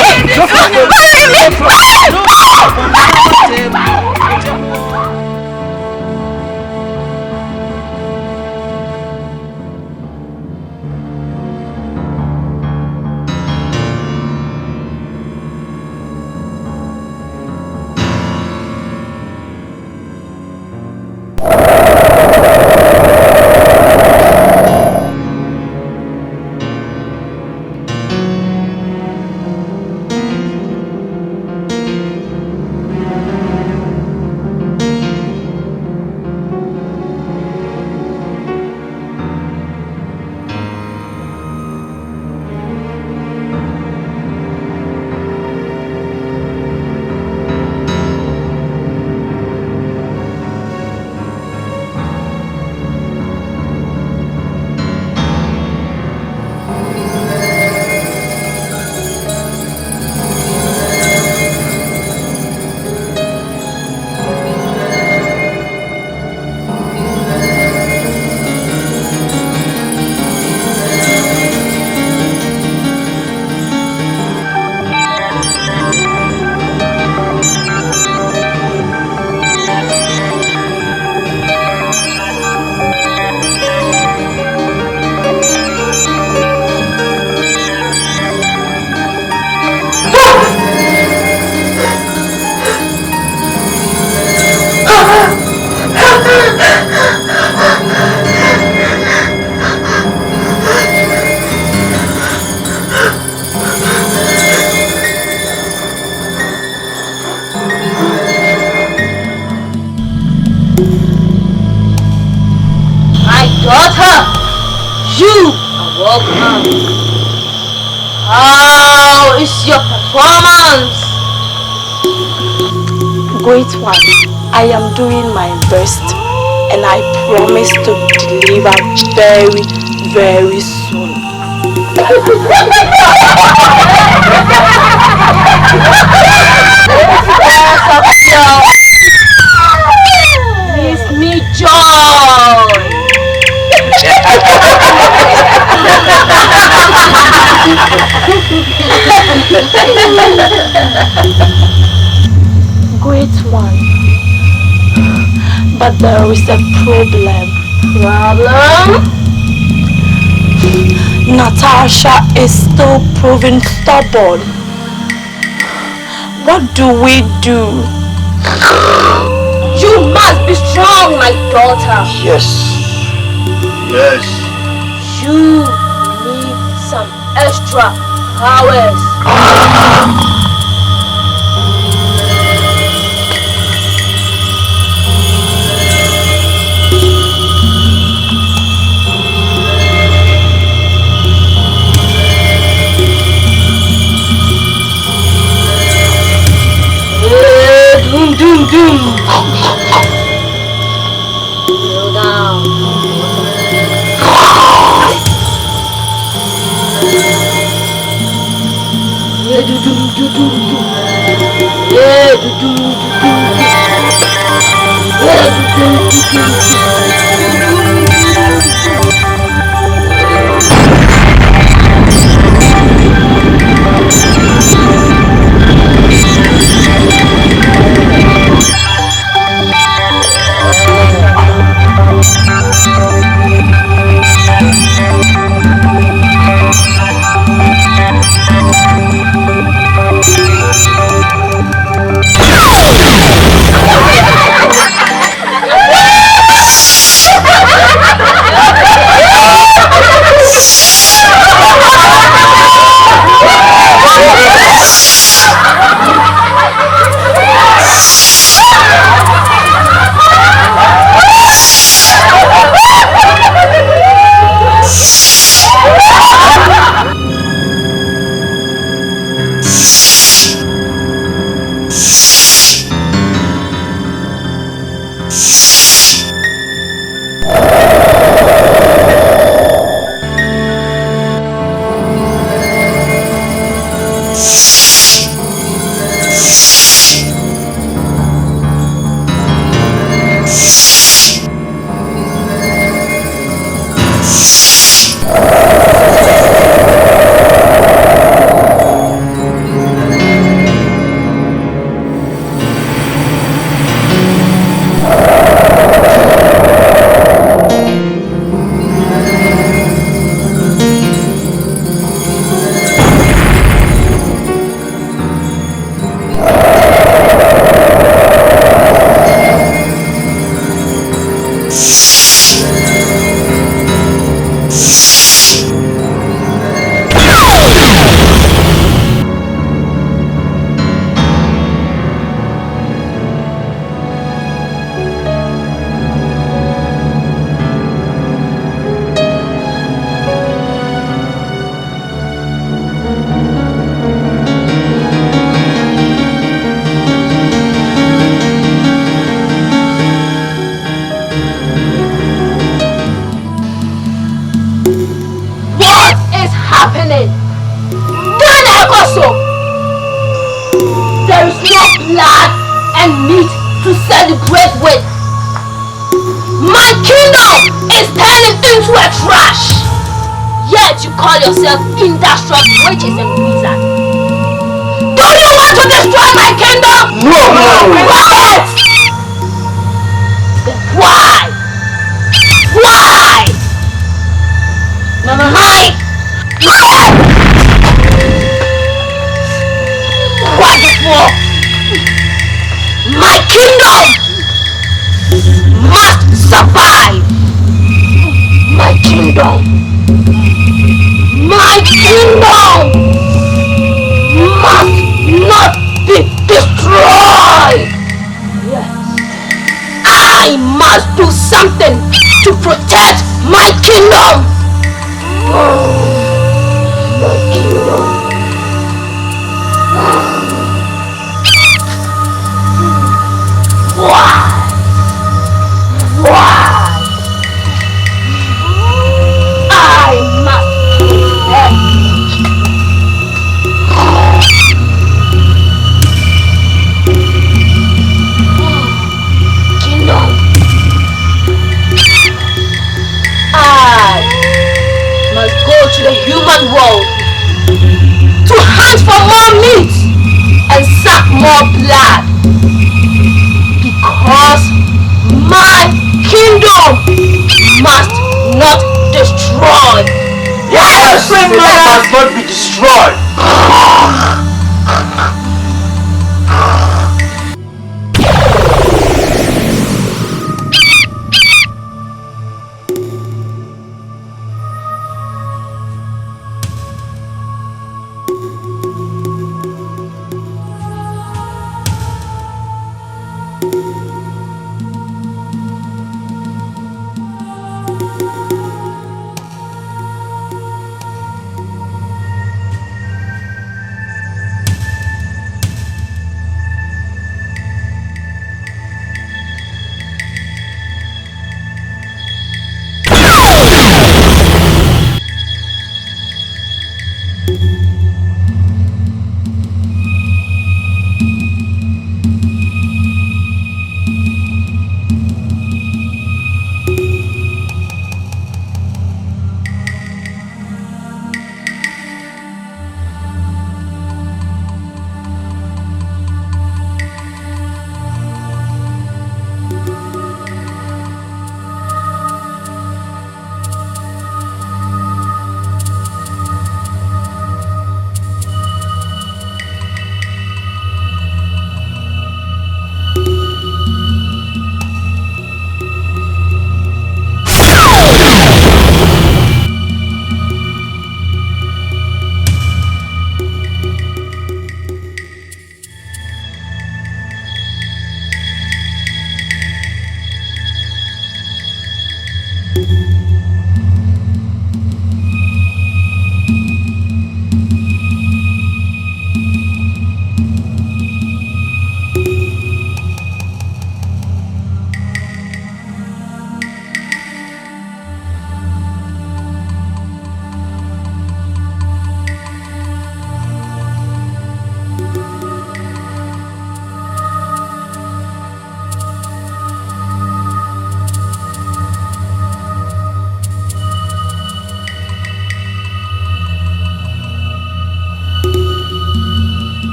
How is your performance? Great one. I am doing my best and I promise to deliver very, very soon. Yes, fine. But there is a problem. Problem? Natasha is still proving stubborn. What do we do? You must be strong, my daughter. Yes. Yes. You need some extra powers. Doom, doom, doom. Kneel down. Yeah, do do do do do. Yeah, do do do do. Yeah, do do do yourself industrial witches and wizards. Do you want to destroy my kingdom? No, no. What? Then why? Why? My wonderful. My kingdom must survive. My kingdom. My kingdom must not be destroyed. Yes. I must do something to protect my kingdom. My kingdom. Why? I must kingdom. I must go to the human world to hunt for more meat and suck more blood. must not be destroyed.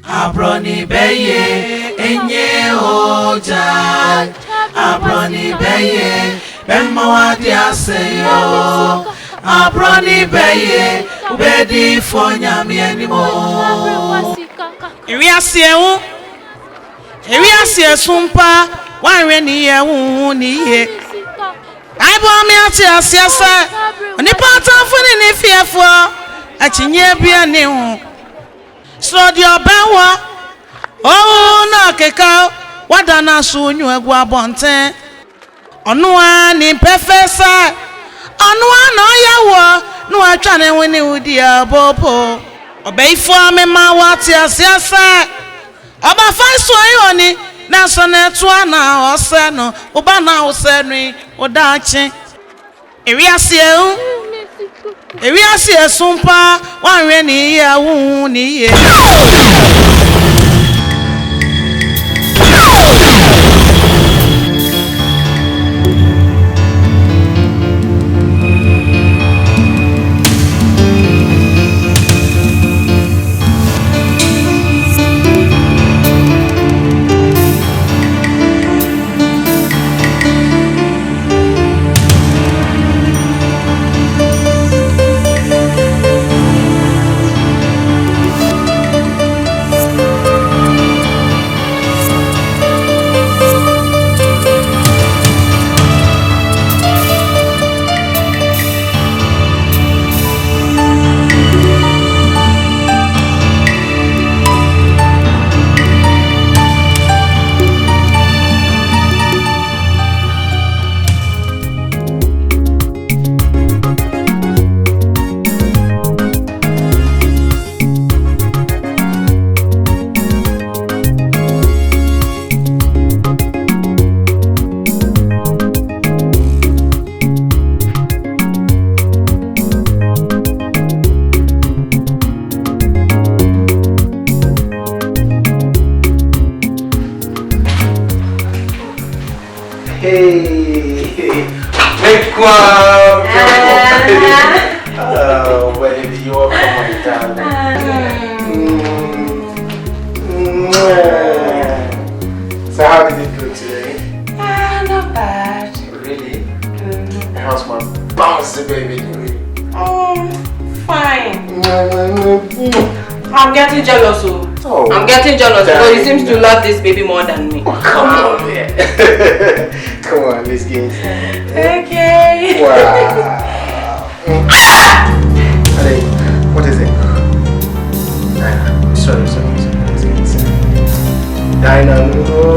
Abroni Beyie enye oja Abroni Beyie bemawadi aseyo Abroni Beyie ubedi fonya mienimo Ewi asie sumpa wanwe ni ye hu ni ye Aibo mi ati asie se oni pata funi ni fiefo achinye bia ni hu So your bawa oh na keka wadana sunyu egwu abonten onua ni perfesa onua no yawo no atwa ne wini udi abopo obeifo amema wati asiasa oba fanso ayoni na so na etua na ose no oba na osenu odachi Ewi asie sumpa wanwe ni ya wu ni ye bounce, baby. Oh, fine. I'm getting jealous. Oh. I'm getting jealous because he seems to love this baby more than me. Oh, come on, yeah. Come on, let's get inside. Okay. Wow. Hey, what is it? Sorry. Let's get inside. Dinah, no.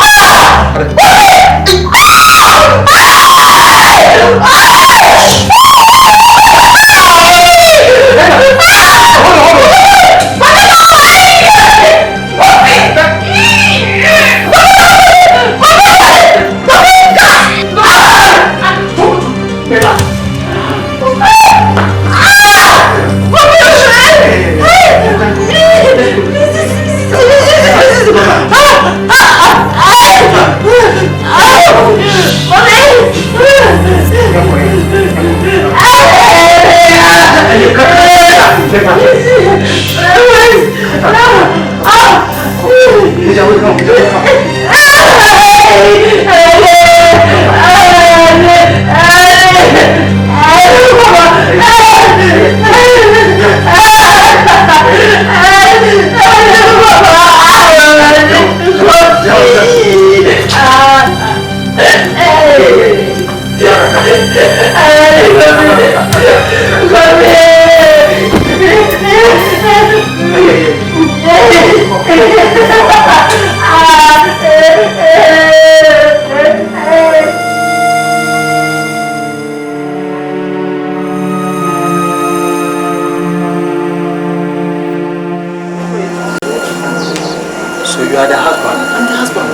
So you are the husband? I'm the husband.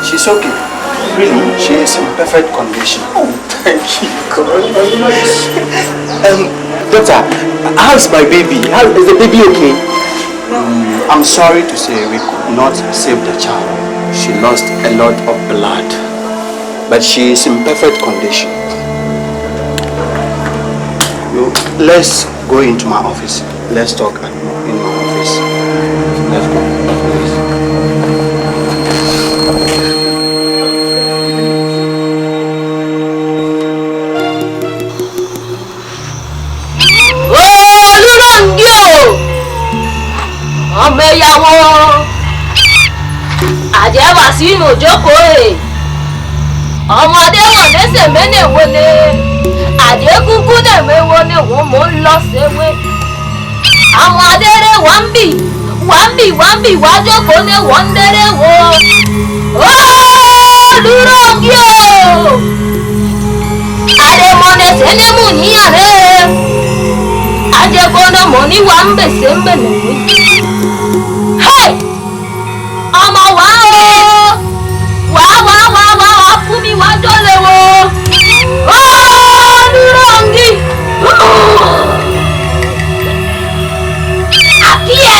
She's okay. Really? She is in perfect condition. Oh, thank you. Doctor, how's my baby? Is the baby okay? I'm sorry to say we could not save the child. She lost a lot of blood. But she is in perfect condition. Let's go into my office. Let's talk in my office. Let's go. Please. Ọmọ ìyàwó àjẹ́wà sínú òjókòó ẹ̀ ọmọdé wọ̀ lẹ́sẹ̀ mẹ́nẹ̀wó ni àjẹ́kúkú dẹ̀mẹ́wó ni wọ́n mọ̀ ń lọ séwé àwọn adẹ́rẹ́ wà ń bì wá jókòó ni wọ́n ń dẹ́rẹ́ wò ó dúró kí o àdèmọ̀nẹ̀sẹ̀ ní mú níyàrá àjẹkọ́nà mọ̀ ní wà ń bẹ̀sẹ̀ ń bẹ̀nẹ̀ wé. Ọmọ wá fún mi wá jọ́lẹ̀ wo ó dúró ngí àkíyè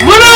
múlò.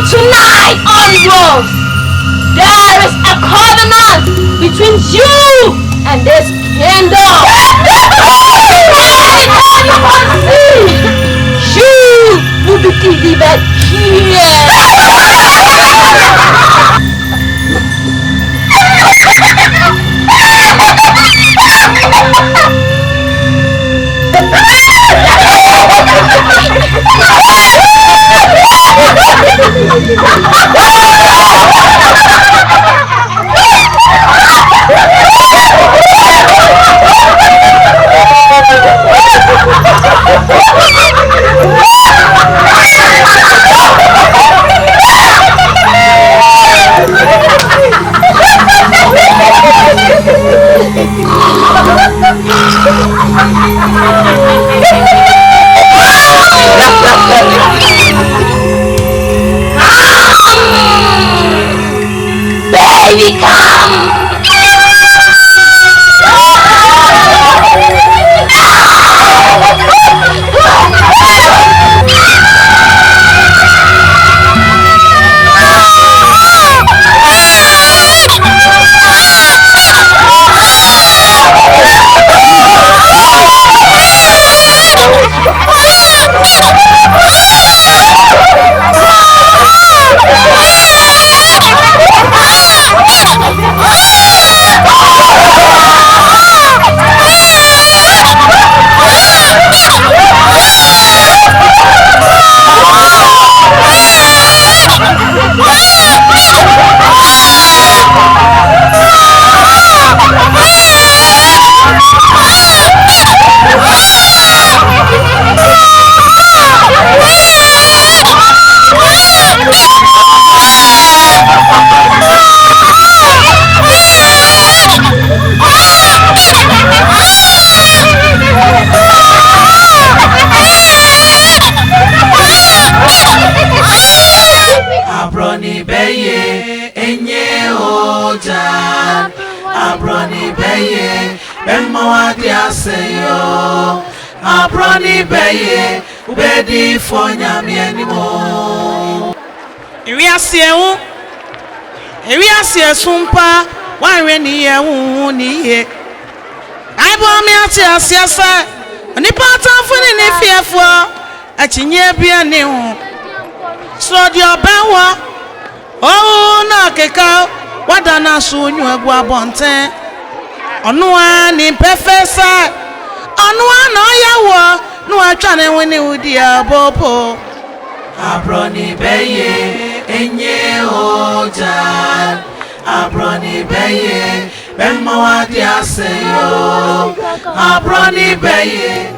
Tonight onwards, there is a covenant between you and this kingdom. You will be delivered here. Baby, come! ojan abroni beye bemma dia seyo abroni beye ubedi fonya mi animo ewi asie sumpa wanwe ni ye hu ni ye aibo mi ati asie sa oni pata funi ni fiefo achinye bia ni hu so di obawa oh na keka wadana sunyu egwu abonten onu ani perfesa onu ana yawo nu atwane woni udi abopo abroni beye enye ojan abroni beye bemma wadi aseyo abroni beye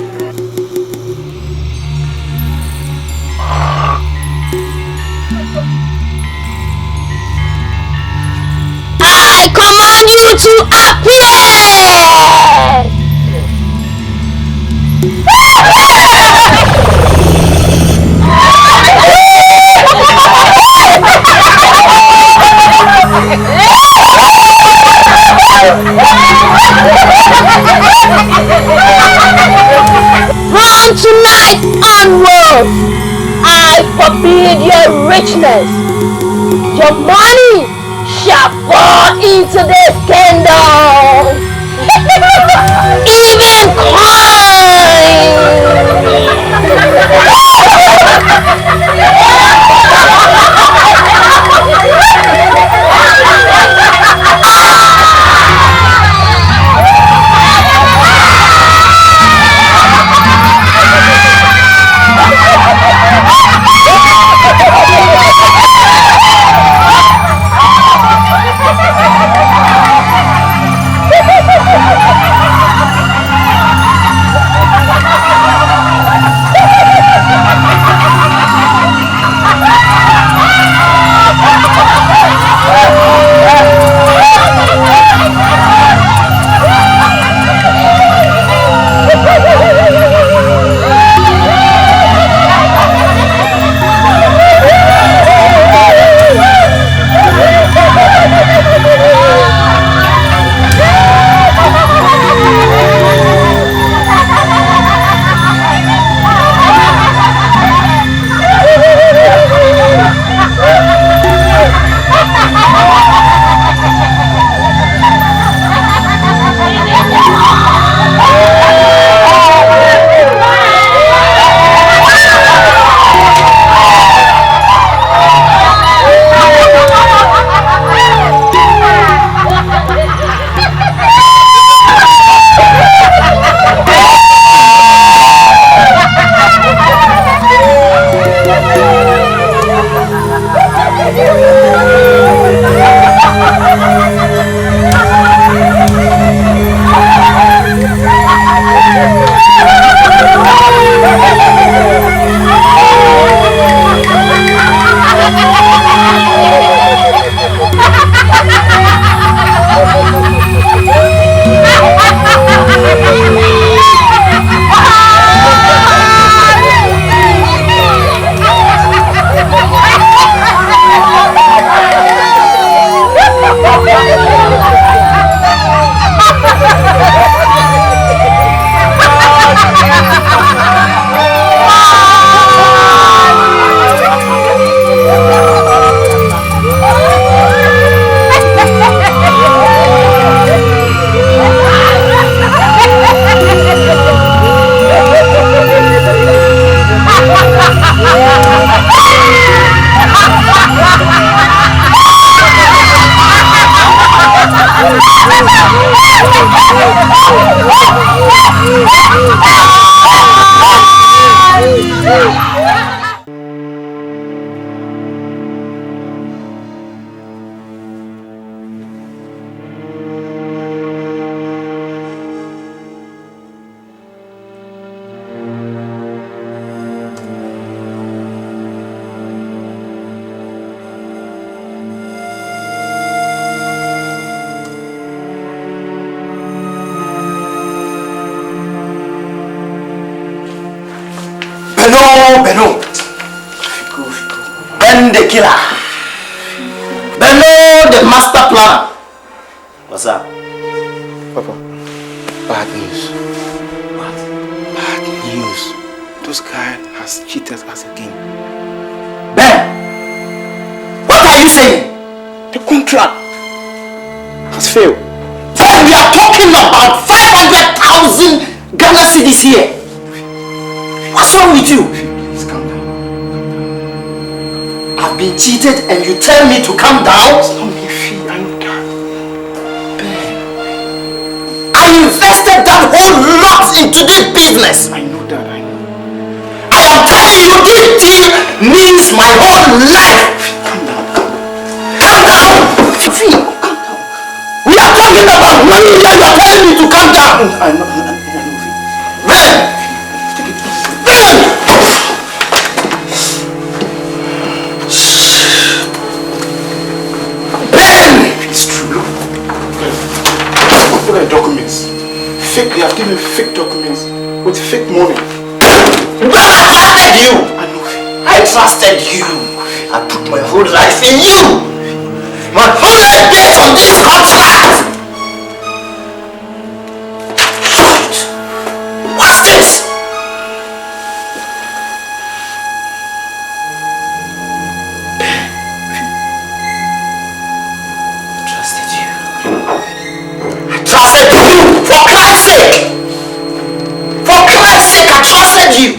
I command you to appear. From tonight onward, I forbid your richness. Your money shall fall into this kingdom. Even Beno. Ben the killer. Beno the master planner. What's up? Papa, bad news. What? Bad news. This guy has cheated us again. Ben! What are you saying? The contract has failed. Then we are talking about 500,000 Ghana cedis here. What's wrong with you? Please calm down. I've been cheated and you tell me to calm down? It's not me, Fee. I know that. I invested that whole lot into this business. I know that, I know. I am telling you, this deal means my whole life. Calm down. Calm down! Fee, calm down. We are talking about money and you are telling me to calm down. I know, Fee. Ben! It's true. Look at the documents. Fake, they have given fake documents with fake money. Because I trusted you. I know. I trusted you. I put my whole life in you. My whole life based on this contract. What's this? Trusted you! For Christ's sake! For Christ's sake, I trusted you!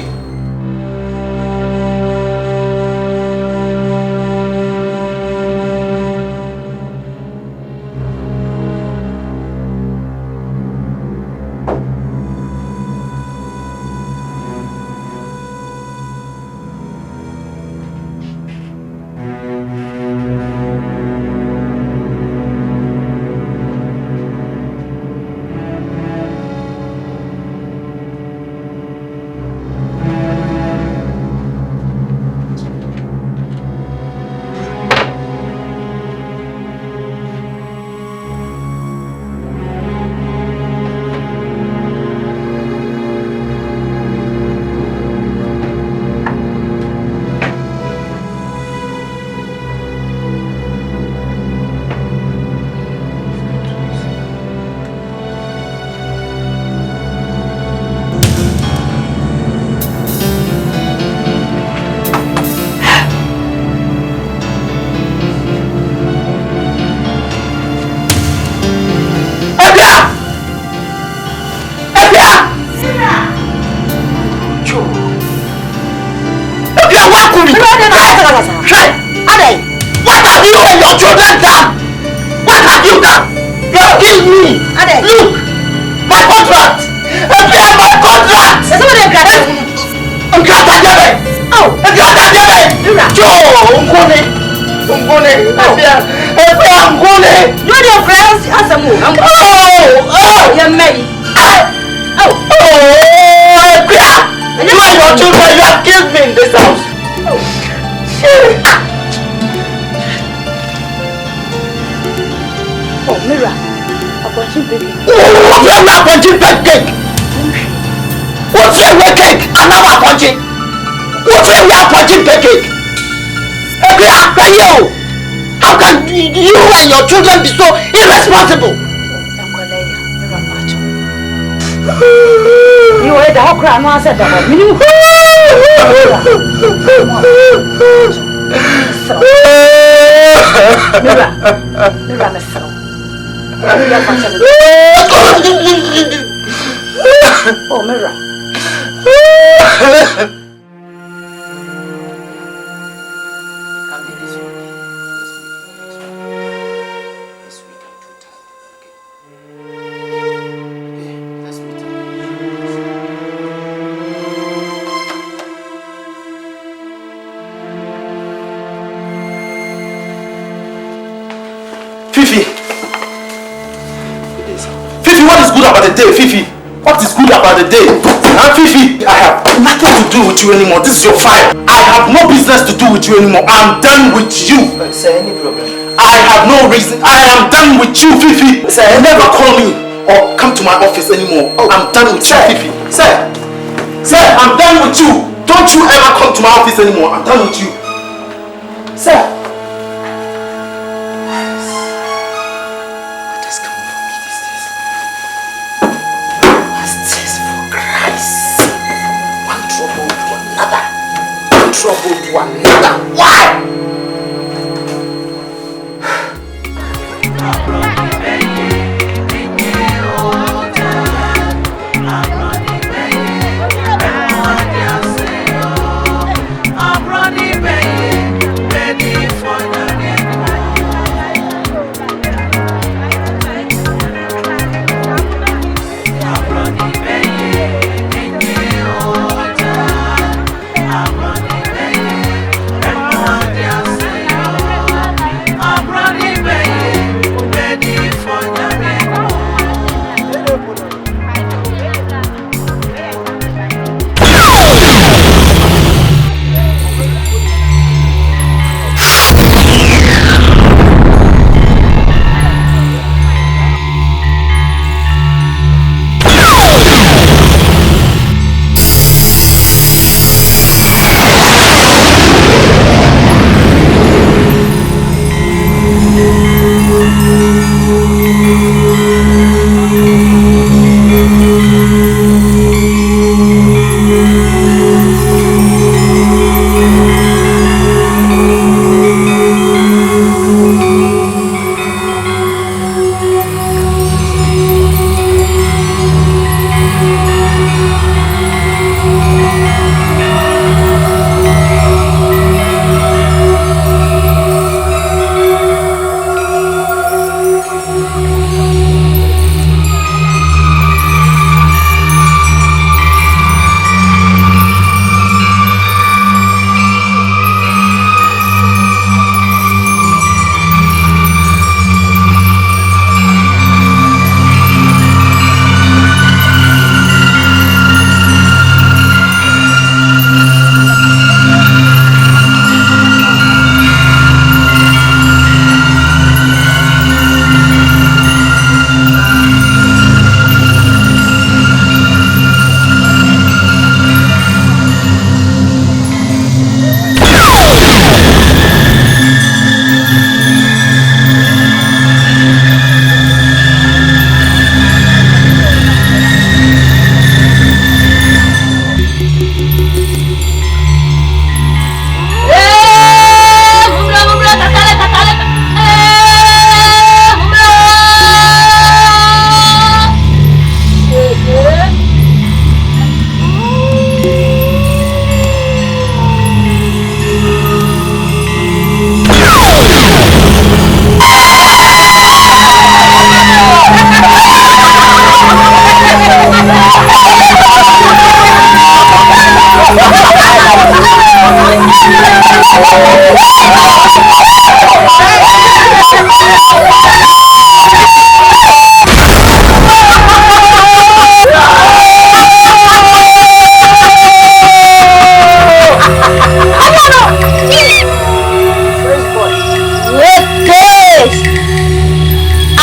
What have you and your children done? What have you done? You have killed me. Look, my contract. My contract. You and your children, you have killed me in this house. Oh, Mira, a punching baby. What's your not punching cake? What's your way cake? Another punching. What's your way punching cake? How can you and your children be so irresponsible? You heard the whole crowd. I said that. Oh, Mira. Fifi, what is good about the day, Fifi? What is good about the day? And Fifi, I have nothing to do with you anymore. This is your file. I have no business to do with you anymore. I'm done with you. Sir, any problem? I have no reason. I am done with you, Fifi. Sir, never call me or come to my office anymore. Oh, I'm done with you, Fifi. Sir, I'm done with you. Don't you ever come to my office anymore. I'm done with you. Sir. What has come over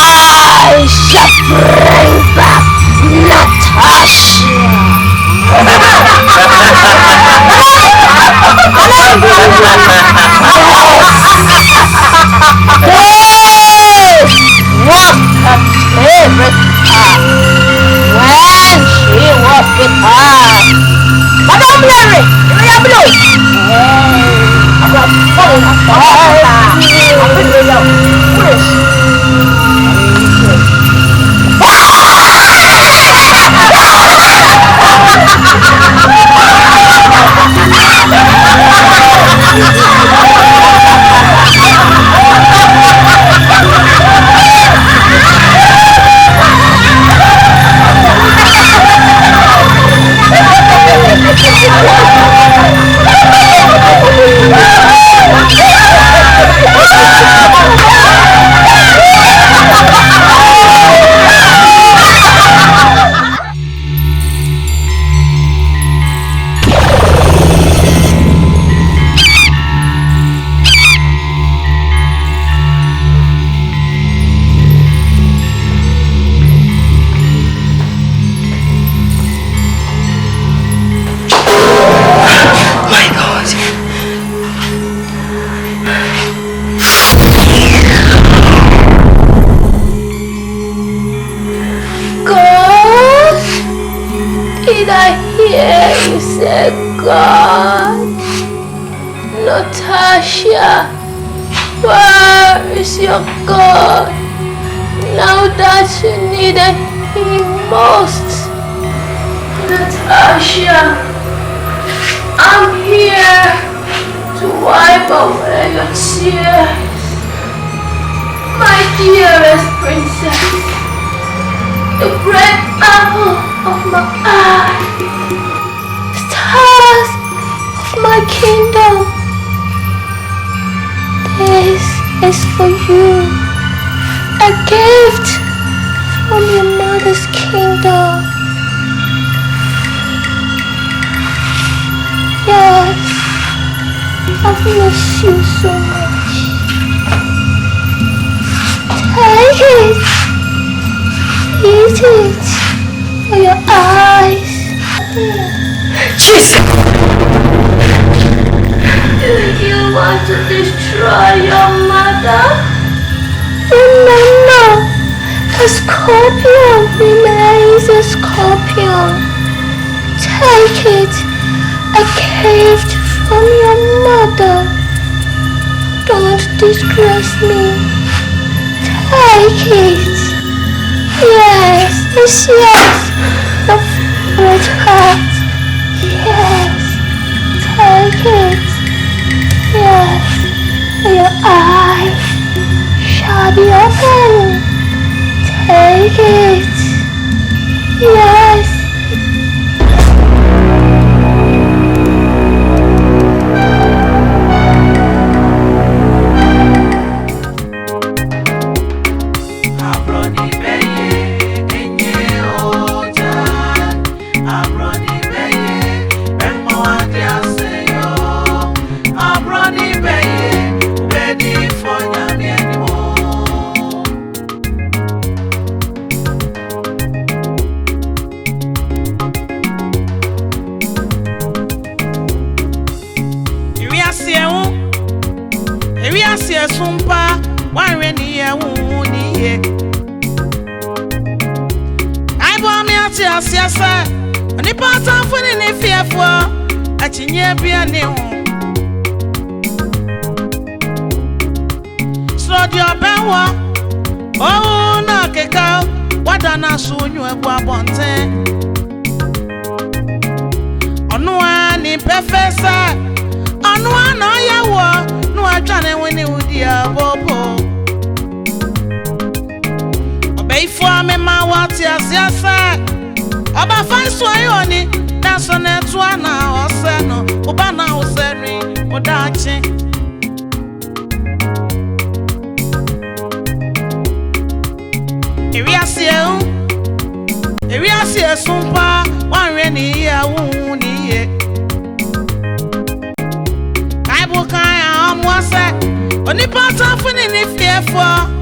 I shall bring back Natasha. This was her favorite part when she was with us. Madam Mary, you are blue. God, Natasha, where is your God? Now that you needed him most. Natasha, I'm here to wipe away your tears. My dearest princess, the great apple of my eye, stars of my kingdom. This is for you, a gift from your mother's kingdom. Yes, I've missed you so much. Take it, eat it for your eyes. Jesus! Do you want to destroy your mother? Remember, a scorpion remains a scorpion. Take it, a gift from your mother. Don't disgrace me. Take it. Yes, it's yours. The favorite heart. Yes, take it. Yes, your eyes shall be open. Take it. Yes. odachi. Ewiase sumpa wanre ni ya wu ni ye. Bible kan amwase onipa tan funi ni fiefo.